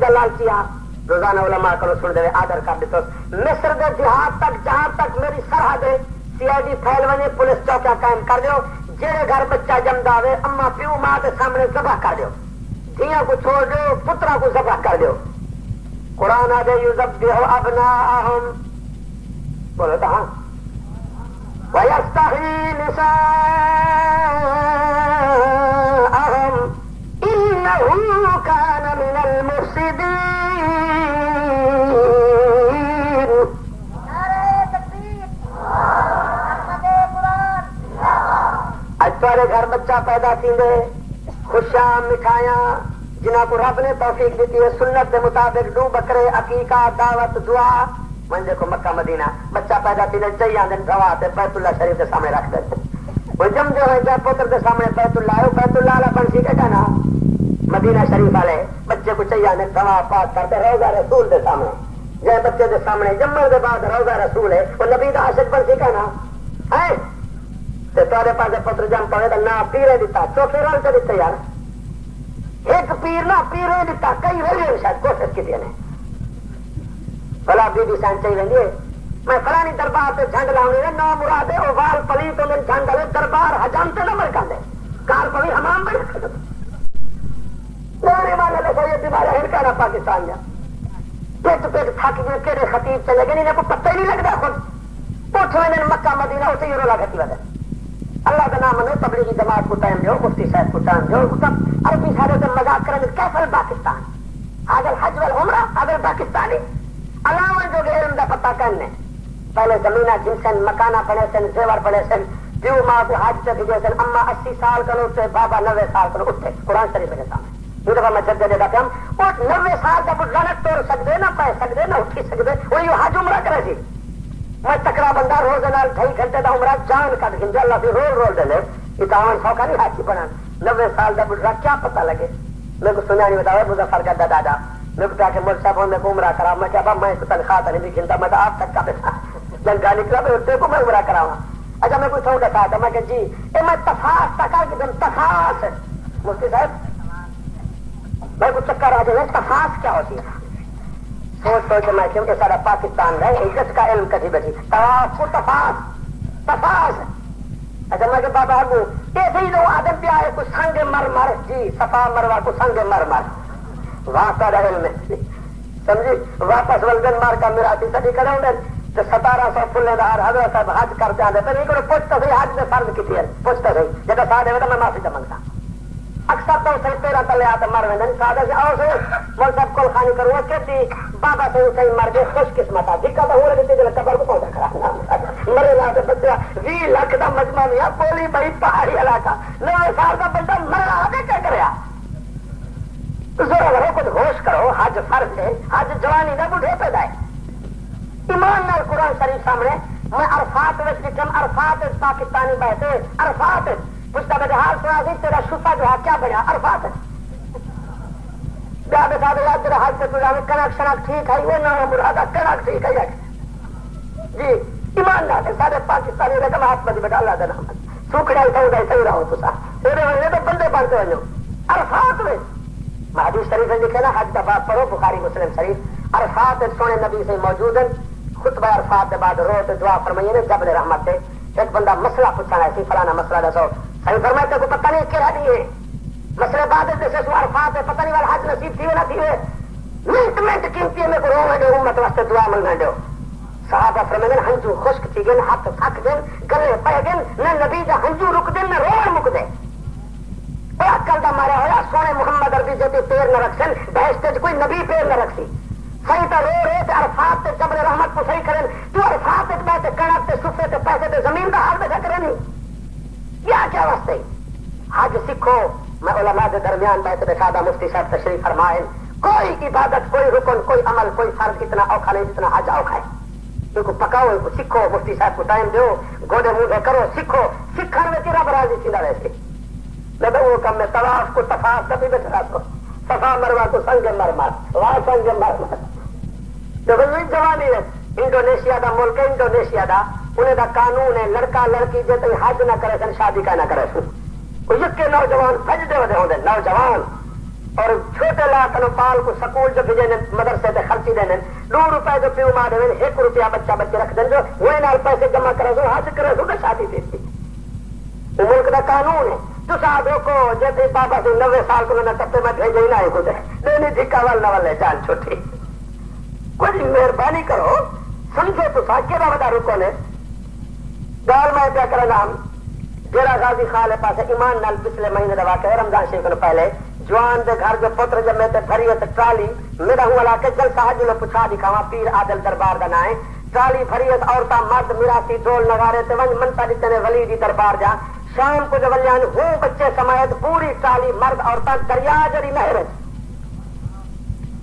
کا لالچی آ روزانہ علماء کو سن دے آدر کر دیتے مصر دے جہاد تک جہاں تک میری سرحد ہے سی آئی ڈی پھیل ونی پولیس چوکیاں قائم کر دیو جہے گھر بچہ جمدا ہوئے اما پیو ماں کے سامنے ذبح کر دیو دھیاں کو چھوڑ دیو پترا کو ذبح کر دیو قرآن آدھے یذبح ابناءہم بولو تو ہاں وَيَسْتَحْيِي نِسَاءَهُمْ إِنَّهُ كَانَ مِنَ الْمُفْسِدِينَ نعرہ تکبیر احمد قرآن اج تارے گھر بچہ پیدا تھیندے خوشیاں مٹھائیاں جنہاں کو رب نے توفیق دیتی ہے سنت کے مطابق ڈو بکرے عقیقہ دعوت دعا من دیکھو مکہ مدینہ بچہ پیدا تھی چاہیے آدھے گوا بیت اللہ شریف کے سامنے رکھ دیتے وہ جم جو ہے جب پوتر کے سامنے بیت اللہ ہے بیت اللہ والا بن سی کہ نا مدینہ شریف والے بچے کو چاہیے آدھے گوا پاک کرتے روزہ رسول کے سامنے جائے بچے کے سامنے جمن کے بعد روزہ رسول ہے وہ نبی کا عاشق بن سی کہ نا ہے تارے پاس پتر جم پڑے تو نہ پیرے دیتا چوکھے رل کے دیتے یار ایک پیر نہ پیرے دیتا کئی ویلے شاید کوشش کی نے بلا بی بی سان چاہیے رہی میں فلانی دربار سے جھنڈ لاؤنی ہے نہ مرادے او وال پلی تو میں جھنڈ لے دربار حجام سے نہ مر کر دے کار پلی حمام بنے میرے والے لوگ یہ بیمارے ہنکا نہ پاکستان جا پیٹ پیٹ تھک گئے کہڑے خطیب چلے گئے انہیں کو پتہ ہی نہیں لگتا خود پوچھ میں مکہ مدینہ اسے یہ رولا گھٹی وجہ اللہ کا نام منو تبلیغی جماعت کو ٹائم دو مفتی صاحب کو ٹائم دو عربی سارے سے مذاق کریں کیسا پاکستان اگر حج والعمرہ اگر پاکستانی علاوہ جو کہ علم دا پتہ کرنے پہلے زمینہ جنسن مکانہ پڑے سن زیور پڑے سن دیو ماں کو حج سے بھیجے سن اما 80 سال کرو اٹھے بابا 90 سال کرو اٹھے قرآن شریف کے سامنے یہ دفعہ میں جد دے گا کہ ہم وہ 90 سال کا بڑھ لڑک توڑ سکتے نہ پہ سکتے نہ اٹھی سکتے وہ یہ حج عمرہ کرے سی میں تکڑا بندہ روز نال 2.5 گھنٹے دا عمرہ جان کٹ گنجا اللہ سے رول دے لے 51 کا نہیں حاجی بنا 90 سال کا بڑھ کیا پتہ لگے میرے کو سنیا نہیں بتایا مظفر کا دادا میں کو کہ مول صاحب میں کو عمرہ کرا میں کیا میں تنخواہ نہیں بھی گنتا میں آپ تک کا بیٹھا جنگا نکلا میں کو میں عمرہ کراؤں اچھا میں کوئی تھوڑا سا میں کہ جی اے میں تفاس تکا کہ دم تفاس مفتی صاحب میں کو چکر آ جائے تفاس کیا ہوتی ہے سوچ سوچ میں کہ سارا پاکستان ہے عزت کا علم کسی بیٹھی تواف کو تفاس تفاس اچھا میں کہ بابا ابو ایسے ہی لوگ آدم پہ آئے کو سنگ مر مر جی صفا مروا کو سنگ مر مر واقع علم سمجھی واپس ولگن مار کا میرا سٹی کرے ہوئے تو 1700 فلے دار حضرت صاحب حج کرتے آتے پھر یہ پوچھتا سی حج میں فرض کی ہے پوچھتا سی جب ساتھ ہے تو میں معافی مانگتا اکثر تو صحیح تیرا تلے آتے مر میں سادہ سے آؤ سے مول صاحب کول خانی کروں گا کہتی بابا سے صحیح مر گئے خوش قسمت آ دکھا تو ہو رہی تھی جب قبر کو پہنچا کرا مرے لا کے بچہ 20 لاکھ کا مجمع نہیں پولی بڑی پہاڑی علاقہ 9 سال کا بندہ مرا آگے کیا کرے ذرا کچھ ہوش کرو حج فرض ہے حج جوانی کا بڑھے پیدا ہے ایمان نال قرآن شریف سامنے میں عرفات عرفات پاکستانی بیٹھے عرفات پوچھتا بیٹھے حال سنا سی تیرا شفا جو ہے کیا بنیا عرفات بیا بیٹھا دے تیرا حج سے تجھا میں کنک شنک ٹھیک ہے وہ نہ مرادہ کنک ٹھیک ہے جی ایمان نال سارے پاکستانی رقم ہاتھ میں بیٹھا اللہ کا نام سوکھڑا ہی صحیح رہو تو بندے بنتے ونجو عرفات میں حدیث شریف میں لکھے نا حج کا باب پڑھو بخاری مسلم شریف عرفات سونے نبی سے موجود ہیں خطبہ عرفات کے بعد رو تو دعا فرمائیے نے جبل رحمت سے ایک بندہ مسئلہ پوچھنا ہے فلانا مسئلہ دسو صحیح فرماتے کو پتہ نہیں کہہ رہی ہے مسئلے بعد جیسے سو عرفات ہے پتہ نہیں والا حج نصیب تھی نہ تھی منٹ منٹ قیمتی میں کو رو دے امت واسطے دعا منگا دو صحابہ فرمائیں ہنجو خشک تھی گئے ہاتھ تھک گئے گلے پہ گئے نہ نبی کا ہنجو رک دے نہ رو مک دے کل کا مارا ہوا سونے محمد عربی جو پیر نہ رکھ سن بحث کوئی نبی پیر نہ رکھ سی صحیح تو رو رہے تھے عرفات تے جبل رحمت کو صحیح کریں تو عرفات بیٹھے کنک تے صفے تے پیسے تے زمین کا حال بیٹھا کرے نہیں کیا واسطے حج سیکھو میں علماء کے درمیان بیٹھے بیٹھا دا مفتی صاحب تشریف فرمائیں کوئی عبادت کوئی رکن کوئی عمل کوئی فرض اتنا اوکھا نہیں جتنا حج اوکھا ہے ان کو پکاؤ ان کو سیکھو مفتی صاحب کو ٹائم دو گوڈے منہ کرو سیکھو سیکھنے میں تیرا برازی سیدھا ویسے میں وہ کم میں طواف کو تفاس کبھی بیٹھا کو صفا مروا کو سنگ مر مر وہاں سنگ مر مر تو جوانی ہے انڈونیشیا کا ملک ہے انڈونیشیا کا انہیں دا قانون ہے لڑکا لڑکی جے تھی حج نہ کرے سن شادی کا نہ کرے سن وہ یقے نوجوان سجدے ودے ہوندے نوجوان اور چھوٹے لاکھ پال کو سکول جو بھیجے مدرسے سے خرچی دینے 2 روپے جو پیو ماں دے 1 روپیہ بچہ بچے رکھ دیں جو وہ نال پیسے جمع کرے سو حج کرے سو شادی دے وہ ملک کا قانون ہے تو صاحب کو جیسے بابا سے 90 سال کو نہ ٹپے میں بھیجے ہی نہ ہے کچھ نہیں دھکا وال نہ والے جان چھوٹی کوئی مہربانی کرو سمجھو تو سا کہ بڑا رکو نے گال میں کیا کرا نام جیرا غازی خال پاس ایمان نال پچھلے مہینے دا واقعہ رمضان شریف نے پہلے جوان دے گھر جو پتر جمے تے بھری تے ٹرالی میرا ہوں والا کہ جلسہ حج لو پچھا دکھاواں پیر عادل دربار دا نام ہے ٹرالی بھری عورتاں مرد میراثی ڈول نغارے تے ون منتا دتے نے ولی دی دربار جا شام کو جو ولیان ہو بچے سمیت پوری ٹرالی مرد عورتاں دریا جڑی نہر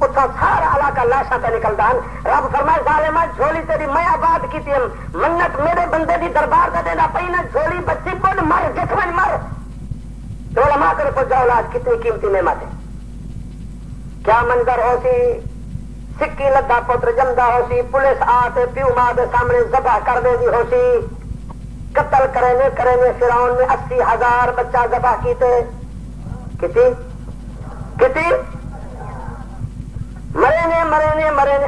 اتنا سارا علاقہ لاشاں تے نکلدان رب فرمائے ظالما جھولی تیری میں آباد کیتی منت میرے بندے دی دربار دا دینا پئی نہ جھولی بچی پن مر جسمن مر علماء کرے کو اولاد کتنی قیمتی نعمت ہے کیا منظر ہو سی سکی لدا پتر جمدا ہو سی پولیس آتے پیو ماں دے سامنے ذبح کر دے دی ہو سی قتل کرنے فرعون میں 80,000 بچہ ذبح کیتے کتی مرے نے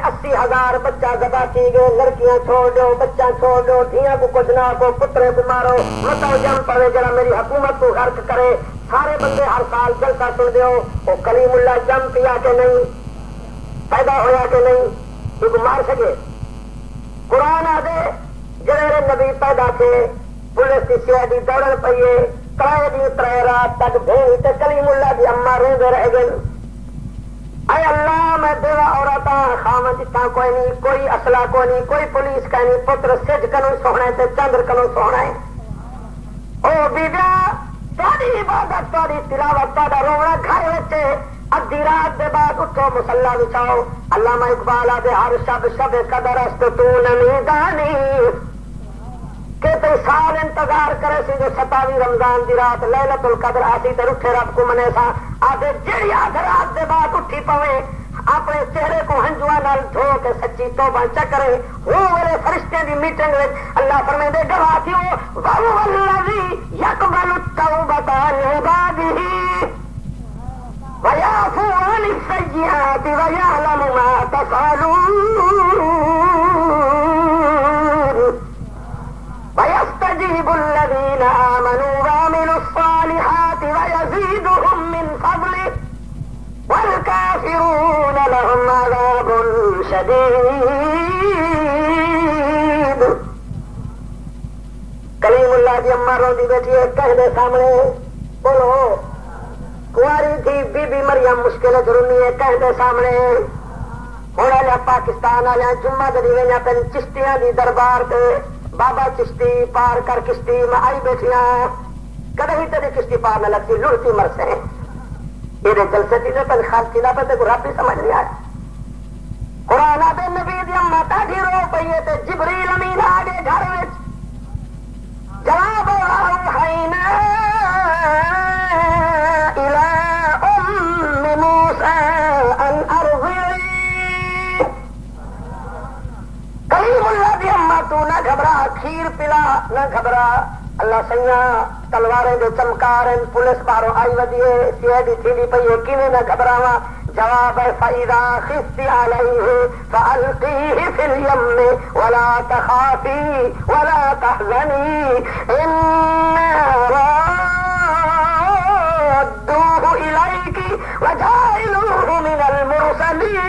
80,000 بچہ ذبح کی گئے لڑکیاں چھوڑ دو بچہ چھوڑ دو دھیاں کو کچھ نہ کو پترے کو مارو متو جم پڑے جڑا میری حکومت کو غرق کرے سارے بندے ہر سال جلسہ سن دیو وہ کلیم اللہ جم پیا کہ نہیں پیدا ہویا کہ نہیں کیونکہ مار سکے قرآن آدھے جڑے نبی پیدا تھے پولیس کی CID دوڑن پئیے 3 دن 3 رات تک بھیڑ تے کلیم اللہ دی اما روندے رہ گئے اے اللہ میں بیوہ عورتاں خامد اتنا کوئی نہیں کوئی اسلحہ کوئی نہیں کوئی پولیس کا نہیں پتر سج کنوں سونا ہے تے چندر کنوں سونا ہے او بیبیا تاری عبادت تاری تلاوت تارا رونا گھر وچے ادھی رات دے بعد اٹھو مصلا بچھاؤ علامہ اقبال دے ہر شب قدر است تو نمی دانی کہ تے سال انتظار کرے سی جو 27 رمضان دی رات لیلۃ القدر آسی تے اٹھے رب کو منے سا آدھے جڑی آدھ رات دے بعد اٹھی پوے اپنے چہرے کو ہنجواں نال دھو کے سچی توبہ چکرے وہ میرے فرشتے دی میٹنگ وچ اللہ فرمائے دے گواہیوں وَهُوَ الَّذِي يَقْبَلُ التَّوْبَةَ عَنْ عِبَادِهِ وَيَعْفُو عَنِ السَّيِّئَاتِ وَيَعْلَمُ مَا تَفْعَلُونَ وَيَسْتَجِيبُ الَّذِينَ آمَنُوا وَعَمِلُوا الصَّالِحَاتِ وَيَزِيدُهُم مِّن فَضْلِهِ وَالْكَافِرُونَ لَهُمْ عَذَابٌ شَدِيدٌ کلیم اللہ دی اماں روندی بیٹھی ہے کہہ دے سامنے بولو کنواری تھی بی بی مریم مشکل جرونی ہے کہہ دے سامنے ہوں آیا پاکستان آیا جمعہ دی وینا پن چشتیاں دی دربار تے بابا چشتی پار کر کشتی میں آئی بیٹھیاں کدے ہی تیری کشتی پار نہ لگتی لڑتی مر سے میرے جلسے تھی پن خالصی نہ پتے کو رب بھی سمجھ نہیں آیا قرآن آدھے نبی دی اماں تاڑھی رو پئیے تے جبریل امین آگے گھر وچ جواب اوحینا الی ام موسی ان ارضعی کلیم اللہ دی اماں تو نہ گھبرا کھیر پلا نہ گھبرا اللہ سیاں تلواریں دے چمکاریں پولیس باروں آئی ودیے CID تھی پئی کیویں نہ گھبراواں جواب فَإِذَا خِفْتِ عَلَيْهِ فَأَلْقِيهِ فِي الْيَمِّ وَلَا تَخَافِي وَلَا تَحْزَنِي إِنَّا رَادُّوهُ إِلَيْكِ وَجَاعِلُوهُ مِنَ الْمُرْسَلِينَ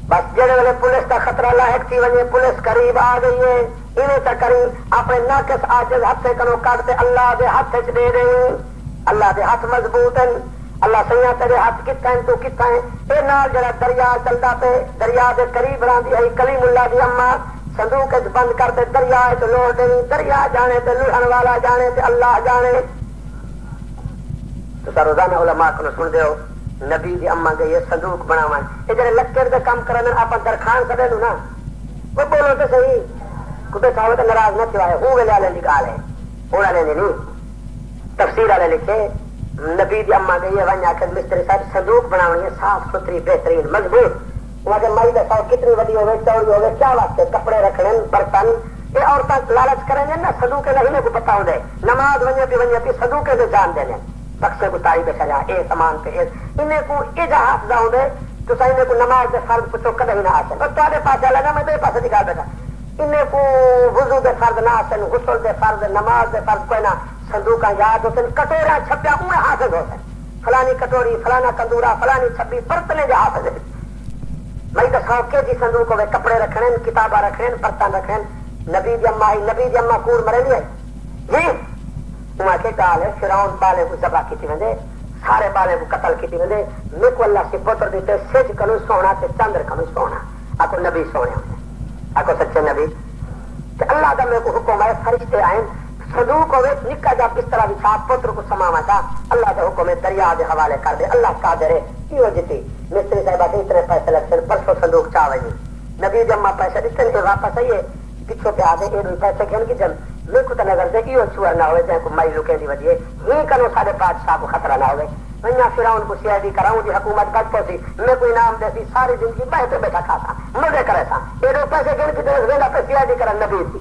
بس جڑے ویلے پولیس کا خطرہ لاحق تھی وجہ پولیس قریب آ گئی ہے انہیں چکری اپنے ناقص عاجز ہاتھ کنوں کاٹتے اللہ دے ہاتھ چ دے دیں اللہ دے ہاتھ مضبوط ہیں اللہ سیاں تیرے ہاتھ کتا ہیں تو کتا ہیں اے نال جڑا دریا چلتا پہ دریا دے قریب راندی ہے کلیم اللہ دی اماں صندوق بند کرتے دریا چ لوڑ دیں دریا جانے تے لڑن والا جانے تے اللہ جانے تو سر روزانہ علماء کو سن دیو نبی دی اماں گئی صندوق بناوا یہ جڑے لکڑ دے کام کرن آپ درخان کدے نو نا وہ بولو تے صحیح کتے صاحب تے ناراض نہ تھیا ہے ہو ویلے والے نکال ہے ہونا نہیں تفسیر والے لکھے نبی دی اماں گئی ہے ونیا کہ مستری صاحب صندوق بناونی ہے صاف ستھری بہترین مضبوط وہ کہ مائی دا سو کتنی وڈی ہوے چوڑی ہوے کیا واسطے کپڑے رکھنے برتن یہ عورتیں لالچ کریں گے نا صدوقے نہیں کو پتا ہوں دے نماز ونجے پی صدوقے سے جان دینے بخشے کو تاری پہ چلا اے سامان پہ انہیں کو اجا ہاتھ جاؤں دے تو انہیں کو نماز دے فرض پچھو کدے ہی نہ آسے اور تھوڑے پاس لگا میں بے پاس دکھا بیٹھا انہیں کو وضو دے فرض نہ آسے غسل دے فرض نماز دے فرض کوئی نہ صندوقہ یاد ہوتے کٹورا چھپیا اوے حافظ ہوتے فلانی کٹوری فلانا کندورا فلانی چھپی برتنے دے حافظ میں دساؤ کہ جی صندوق ہوئے کپڑے رکھنے کتاباں رکھنے برتن رکھنے نبی دی اما نبی دی اما کور مرے نہیں آئی جی وہاں کے گال ہے فرعون بالے کو ذبح کی وندے سارے بالے کو قتل کی وندے میرے کو اللہ سے پتر دیتے سج کنو سونا تے چندر کنو سونا آکو نبی سونے ہوتے آکو سچے نبی تے اللہ کا میرے کو حکم ہے فرشتے آئیں صدوق ہوئے نکا جا کس طرح بھی پتر کو سماوا تھا اللہ کا حکم ہے دریا دے حوالے کر دے اللہ قادر ہے کیوں جتی مستری صاحبہ کے اتنے پیسے لگتے پرسوں صندوق چاہے نبی جمع پیسے دیتے ہیں واپس آئیے پیچھے پہ آ گئے یہ پیسے کھیل کی جن میرے کو تو نظر دے یہ چور نہ ہوئے جن کو مائی لکے دی وجہ ہی کرو سارے بادشاہ کو خطرہ نہ ہوئے میں فرعون کو سی کراؤں جی حکومت بچ پہنچی میں کوئی انعام دیتی ساری زندگی بیٹھے بیٹھا کھاتا مزے کرے تھا یہ پیسے کھیل کی ویلا پہ سی کرا نبی تھی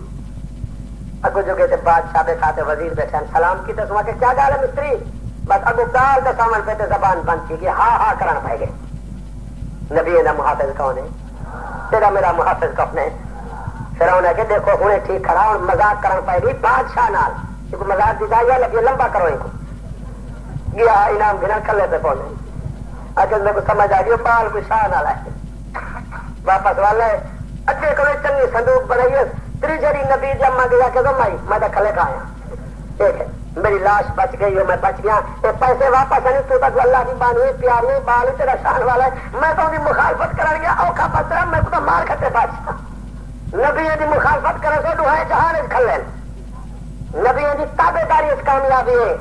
اگو جو کہتے بادشاہ بیٹھا تے وزیر بیٹھے سلام کی تو سما کے کیا گال ہے مستری بس اگو گال کا سامان پہ زبان بند تھی کہ ہاں ہاں کرنا پائے گئے نبی دا محافظ کون ہے تیرا میرا محافظ کون ہے فرعون ہے کہ دیکھو ہوں ٹھیک کھڑا ہوں مذاق کرنا پائے گی بادشاہ نال کیونکہ مذاق دی جائے لگے لمبا کرو ان کو گیا انعام گنا کر لیتے پہنچے اگر میرے کو سمجھ آ گئی بال کو شاہ نال ہے واپس والا ہے اچھے کرو چنگی صندوق بنائیے تیجری نبی جمع گیا کہ مائی میں تو کھلے کھایا ٹھیک ہے میری لاش بچ گئی ہے میں بچ گیا یہ پیسے واپس آنے تو تک اللہ کی بان ہوئی پیار ہوئی بال تیرا شان والا ہے میں تو انہیں مخالفت کرا گیا اوکھا پتہ میں تو مار کھتے بادشاہ نبی کی مخالفت کرے تو دعائیں جہان اس کھلے نبی کی تابے داری اس کامیابی ہے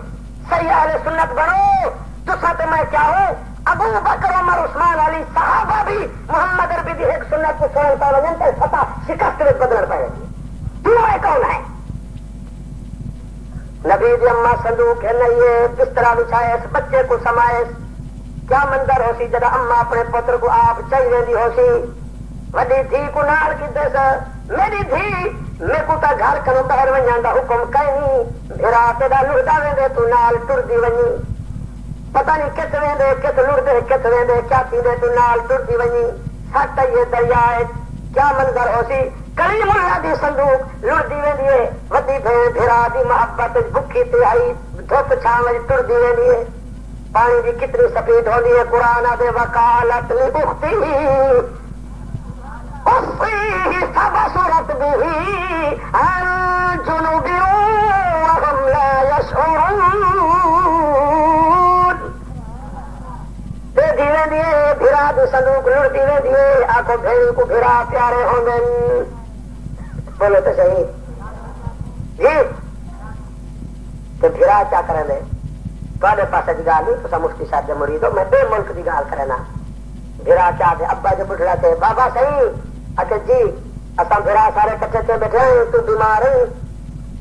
صحیح اہل سنت بنو تو ساتھ میں کیا ہوں ابو بکر عمر عثمان علی صحابہ بھی محمد عربی دی ایک سنت کو سنن پاؤ جن تے فتح شکست میں بدل پائے تو ہے کون ہے نبی دی اما صندوق ہے نہیں ہے بستر بچھائے اس بچے کو سمائے کیا منظر ہو سی جدا اما اپنے پتر کو آپ چاہیے دی ہو سی وڈی تھی کو نال کی دس میری تھی میں کو تا گھر کنو باہر ونجان دا حکم کہیں بھرا تیرا لڑدا ویندے تو نال ٹردی ونی پتہ نہیں کت ویندے کت لڑدے کت ویندے کیا تھیندے تو نال ٹردی ونی سٹ یہ دریا ہے کیا منظر ہو سی کلیم اللہ دی صندوق لڑدی ویندی ہے وڈی بھرا دی محبت بھکھی تے آئی دھوپ چھاں وچ ٹردی ویندی ہے پانی دی کتنی سفید ہوندی ہے قرآن دے وکالت لبختی اصفیہ فبصرت به عن جنوبهم وهم لا يشعرون دھیرے دھیرے بھرا دی صندوق لڑتی رہتی ہے آنکھوں بھیڑی کو بھرا پیارے ہوں گے بولو تو صحیح جی تو بھرا کیا کریں دے تھوڑے پاسے کی گال نہیں تو مفتی صاحب جو مرید ہو میں بے ملک کی گال کرنا بھرا کیا دے ابا جو بٹھڑا تھے بابا صحیح اچھا جی اصل بھرا سارے کچے تھے بیٹھے ہیں تو بیمار ہے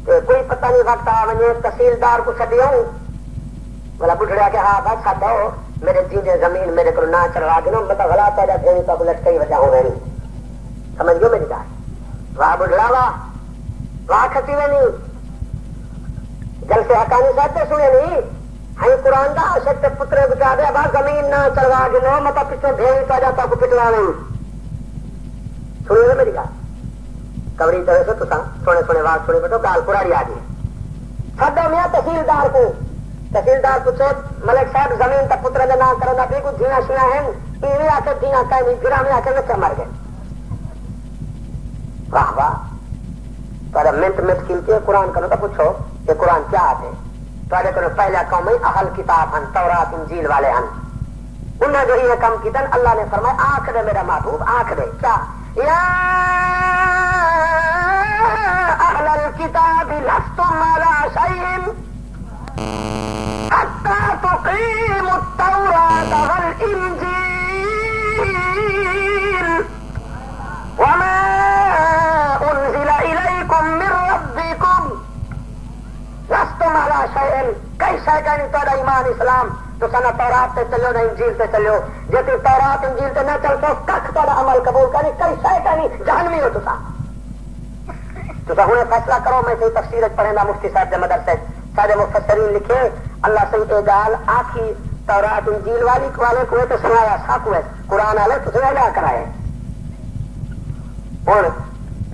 کوئی پتہ نہیں وقت آ ونجے تحصیلدار کو چڈی ہوں بولا بٹھڑیا کہ ہاں بس ساتھ ہو میرے جینے زمین میرے کو نہ چڑھا گنو میں تو غلط ہے جب بھیڑی تو لٹکئی وجہ ہو گئی سمجھ گئے میری بات واہ بٹھڑا واہ کھٹی ہوئے نہیں جل سے حقانی صاحب سے سنے نہیں ہائی قرآن دا عاشق تے پترے بچا دے ابا زمین نہ چڑھا گنو میں تو پیچھے بھیڑی تو جاتا کو پٹوا نہیں سنی ہوئے میری بات کبری طرح سے تو سونے سونے بات سنے بیٹھو گال پراری آ گئی سڈا میاں تحصیلدار پوچھو ملک صاحب زمین تک پتر نے نہ کرنا بھی کوئی دھینا شینا ہے ایویں آ کے دھینا کہ نہیں گرا میں آ کے نچا مر گئے واہ واہ پر منٹ منٹ قیمتی قرآن کرو تو پوچھو کہ قرآن کیا آتے تے کو پہلا قوم اہل کتاب ہیں تورات انجیل والے ہیں انہیں جو یہ کام کی اللہ نے فرمایا آنکھ دے میرا محبوب آنکھ دے کیا یا اہل الکتاب لستم علی شیء حتی تقیموا التوراۃ والانجیل وما انزل الیکم من ربکم لستم علی شیء کئی شے کا نہیں تہاڈا ایمان اسلام تو سنا تورات تے چلو نہ انجیل تے چلو جے تو تورات انجیل تے نہ چل تو ککھ تہاڈا عمل قبول کرنی کئی شے کا نہیں جہنمی ہو تسا تو ہوں فیصلہ کرو. میں صحیح تفسیر پڑھے گا مفتی صاحب کے مدرسے سارے مفسرین لکھے اللہ صحیح اے گال آخی تورات انجیل والے کو تو سنایا ساکو ہے قرآن والے تو سنا کرائے. ہوں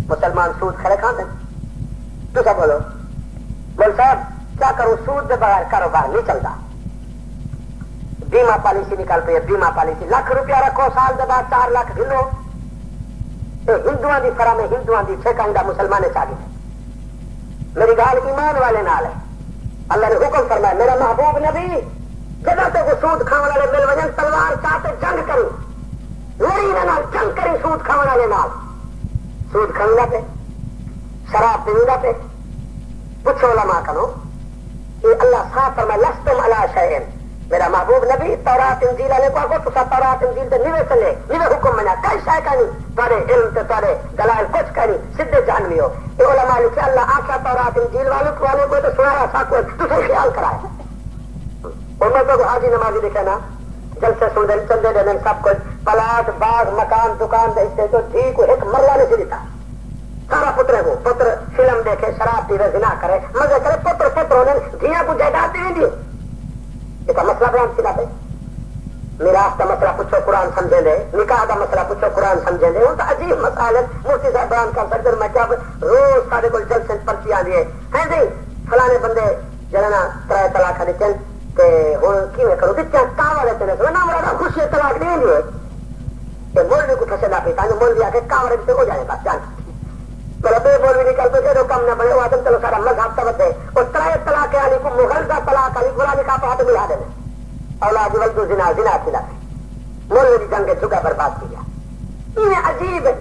مسلمان سود کھڑے کھاتے تو سب بولو بول صاحب کیا کروں سود کے بغیر کاروبار نہیں چلتا. بیمہ پالیسی نکل پی ہے بیمہ پالیسی ₹1,00,000 رکھو سال کے بعد 4 لاکھ گھلو. ہندوؤں کی فرم ہے ہندوؤں کی ٹھیکا مسلمان چاہیے. میری گال ایمان والے نال ہے. اللہ نے حکم فرمایا میرا محبوب نبی جگہ تو سود کھانے والے مل وجن تلوار چاہتے جنگ کری لڑی جنگ کری سود کھانے والے نال. سود کھانا پہ شراب پینا پہ پوچھو علماء کرو یہ اللہ صاف فرمایا لستم علی شیء. میرا محبوب نبی تورات انجیل والے کو آگو تو تورات انجیل تے نیوے چلے نیوے حکم منا کئی شے کا نہیں تارے علم تے تارے دلائل کچھ کا نہیں سیدھے جانوی ہو. یہ علماء لکھے اللہ آخیا تورات انجیل والے کو تو سنایا سا کو تجھے خیال کرائے. اور میں تو حاجی نمازی دیکھے نا جلسے سن دن چندے دن سب کچھ پلاٹ باغ مکان دکان دے حصے تو جی کو ایک مرلہ نہیں دیتا. سارا پتر وہ پتر فلم دیکھے شراب پیوے زنا کرے مزے کرے پتر ہونے دھیاں کو جائیداد دی ویندی. یہ تو مسئلہ بیان سنا پہ میراث کا مسئلہ پوچھو قرآن سمجھیں دے نکاح کا مسئلہ پوچھو قرآن سمجھیں دے. ان کا عجیب مسائل مفتی صاحب بیان کر سکتے میں کیا روز سارے کو جلسے پرچی آ دیے ہیں جی فلانے بندے جنا 3 طلاق دیتے ہوں کی کرو دیتے کا والے چلے نہ مرا خوشی طلاق نہیں دیے. یہ مولوی کو پھنسے نہ پیتا مولوی آ کے کاورے سے ہو جائے بس جان چلو بے بولوی نکل پہ جو کم نہ بڑے وہ آدم چلو سارا مذہب تبد ہے اور 3 طلاق علی کو مغلظہ طلاق علی برا نکاح پہ ہاتھ ملا دینے اولاد ولد زنا کھلا مولوی کی جنگ جھگا برباد کیا. یہ عجیب ہے.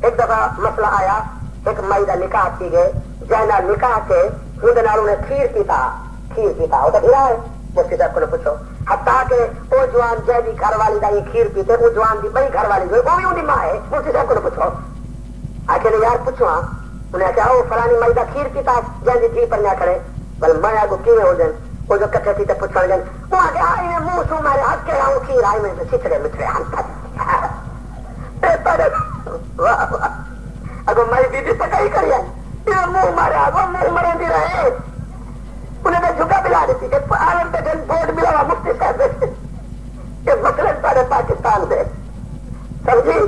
ایک دفعہ مسئلہ آیا ایک مائی کا نکاح کی گئے جائنا نکاح کے ہندو نے کھیر پیتا وہ تو بھیرا ہے. مفتی صاحب کو پوچھو حتیٰ کہ وہ جوان جی گھر والی کا یہ کھیر پیتے وہ جوان کی بڑی گھر والی جو وہ بھی ان کی ماں ہے. مفتی صاحب کو پوچھو آخر یار پوچھو انہیں کہا وہ فلانی مائی کا کھیر پیتا جی جی پر نہ کرے بل میں آگو کیویں ہو جائیں وہ جو کٹھے تھی پوچھنے گئے وہ آگے آئی منہ سو مارے ہاتھ کے آؤں کھیر آئی میں چترے مٹرے اگو مائی بیبی پکائی کری ہے منہ مارے آگو منہ مرے بھی رہے انہیں نے جھکا ملا دیتی کہ عالم پہ جن بورڈ ملا ہوا مفتی صاحب یہ مسئلے سارے پاکستان میں سمجھی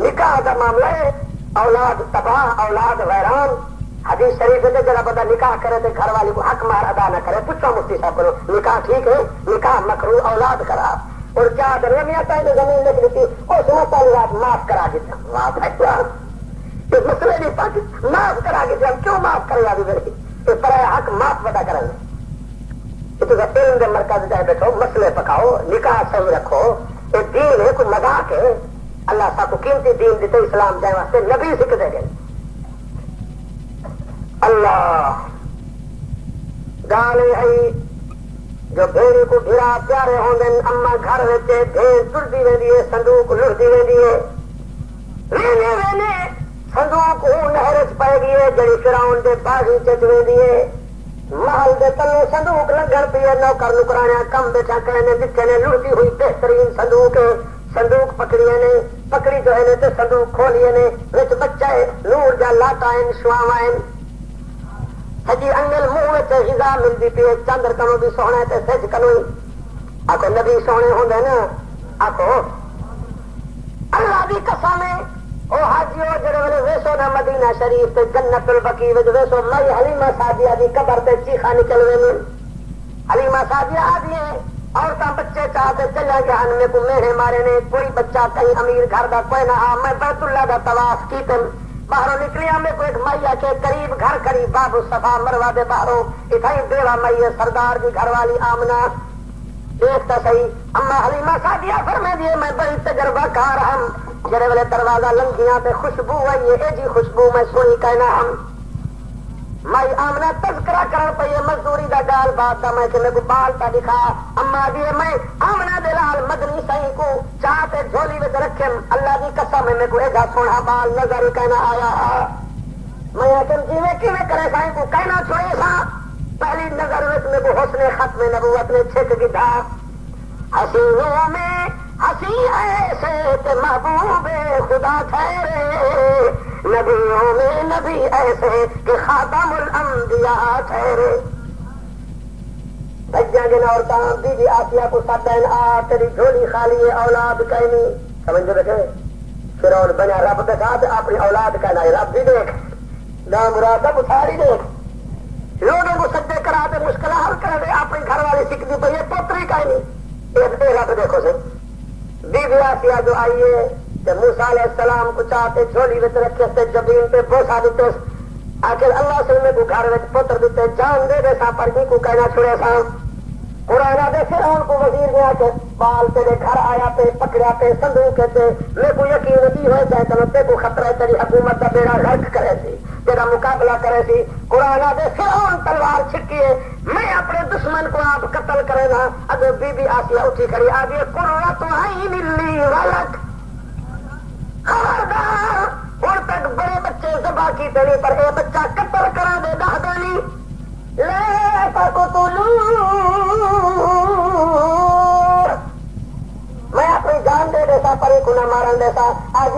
نکاح کا معاملہ ہے اولاد تباہ اولاد ویران. حدیث شریف میں جڑا بندہ نکاح کرے تو گھر والی کو حق مار ادا نہ کرے پوچھو مفتی صاحب کو نکاح ٹھیک ہے نکاح مکروہ اولاد خراب اور کیا درمیاں پہلے زمین لکھ دیتی اس میں پہلی رات معاف کرا دیتا یہ مسئلے نہیں پاکستان معاف کرا کے ہم کیوں معاف کرے ابھی میری یہ پرایا حق معاف پتا کریں گے. تو علم کے مرکز جائے بیٹھو مسئلے پکاؤ نکاح صحیح رکھو. یہ دین ہے کوئی مذاق ہے. اللہ صاحب کو قیمتی دین دیتے اسلام جائے واسطے نبی سکھ دے گئے. اللہ گالے ہے جو بھیڑی کو بھیرا پیارے ہوں دن اما گھر ویچے بھیڑ ترتی ویندی ہے صندوق لڑتی ویندی ہے وینے وینے صندوق نہر چ پائے گی ہے جڑی فراؤن دے بازی چچ ویندی ہے محل دے تلو صندوق لگن پی ہے نوکر نکرانے کم بیٹھا کرنے جتنے نے لڑتی ہوئی بہترین صندوق ہے. صندوق پکڑیے نے پکڑی جو ہے تو صندوق کھولیے نے وچ بچہ ہے نور جا لاٹا شواوا سجی انگل منہ غذا ملتی پی چندر کنو بھی سونا ہے سج کنو آخو نبی سونے ہوں نا آخو اللہ بھی قسم ہے وہ حاجیو جڑے ویلے ویسو نہ مدینہ شریف تے جنت البقیع وچ ویسو مائی حلیمہ سعدیہ دی قبر تے چیخا نکل وینے حلیمہ سعدیہ آدھی ہے عورتیں بچے چاہتے چلے گیا میرے کو میرے مارے نے کوئی بچہ کہیں امیر گھر کا کوئی نہ میں بیت اللہ کا طواف کی باہروں نکلیا میں کوئی ایک مائیا کے قریب گھر قریب بابو صفا مروا دے باہروں اتائی بیوہ مائیے سردار کی گھر والی آمنہ دیکھتا صحیح اما حلیمہ سعدیہ فرمے دیے میں بڑی تجربہ کار ہم جڑے والے دروازہ لنگیاں پہ خوشبو آئی ہے جی خوشبو میں سوئی کہنا ہم مائی آمنا تذکرہ کرن پہ یہ مزدوری دا گال بات دا میں کہ میں کو بالتا دکھا اما دیئے میں آمنا دلال مدنی سہی کو چاہتے جھولی وچ رکھیں اللہ دی قسم میں کو ایجا سونا بال نظر کہنا آیا میں اکم جیوے کیوے کرے سائیں کو کہنا چھوڑے سا پہلی نظر وچ میں کو حسن ختم نبوت نے چھک گدھا حسینوں میں ہنسی ایسے کہ محبوب خدا ٹھہرے نبیوں میں نبی ایسے کہ خاتم الانبیاء ٹھہرے. بھجیاں جن عورتاں بی بی آسیہ کو سدین آ تیری جھولی خالی ہے اولاد کہنی سمجھ رکھے. فرعون بنا رب دکھا تو اپنی اولاد کہنا ہے رب بھی دیکھ نام مراد ساری دیکھ. لوگوں کو سجدے کرا دے مشکل حل کر دے اپنی گھر والی سکھتی پہ یہ پوتری کا ہی نہیں. رب دیکھو سے بی بی آسیہ جو آئی ہے موسیٰ علیہ السلام کو چاہتے جھولی وچ رکھے سے جبین پہ بوسا دیتے آخر اللہ سے میں کو گھر وچ پتر دیتے جان دے دے سا پر کو کہنا چھوڑے سا. قرآن دے فرعون کو وزیر دیا کہ بال تیرے گھر آیا پہ پکڑیا پہ صندوق کے میں کو یقین نہیں ہوئے جائے تو تے کو خطرہ تیری حکومت کا بیڑا غرق کرے سی تیرا مقابلہ کرے سی. قرآن دے فرعون تلوار چھکیے میں اپنے دشمن کو آپ قتل کرے گا. اگر بی بی آسیہ اٹھی کھڑی آ گئی قرۃ عین لی ولک خبردار ہوں تک بڑے بچے ذبح کی تیری پر اے بچہ قتل کرا دے دہ دینی لے میں اپنی جان دے دیتا پری کو نہ مارن دیتا. آج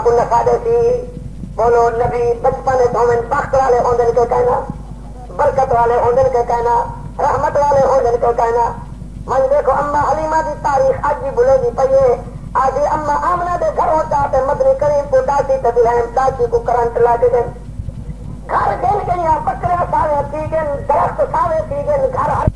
کو نفا دیتی بولو نبی بچپن دھومن بخت والے ہوندن کے کہنا برکت والے ہوندن کے کہنا رحمت والے ہوندن کے کہنا. من دیکھو اما حلیمہ کی تاریخ اج بھی بھولے دی پئی ہے. آج اما آمنہ دے گھر ہوتا تے مدنی کریم کو ڈاٹی تے بہن ڈاٹی کو کرنٹ لا کے دیں گھر دل گئی پکڑے سارے تھی گئے درخت سارے تھی گئے گھر ہر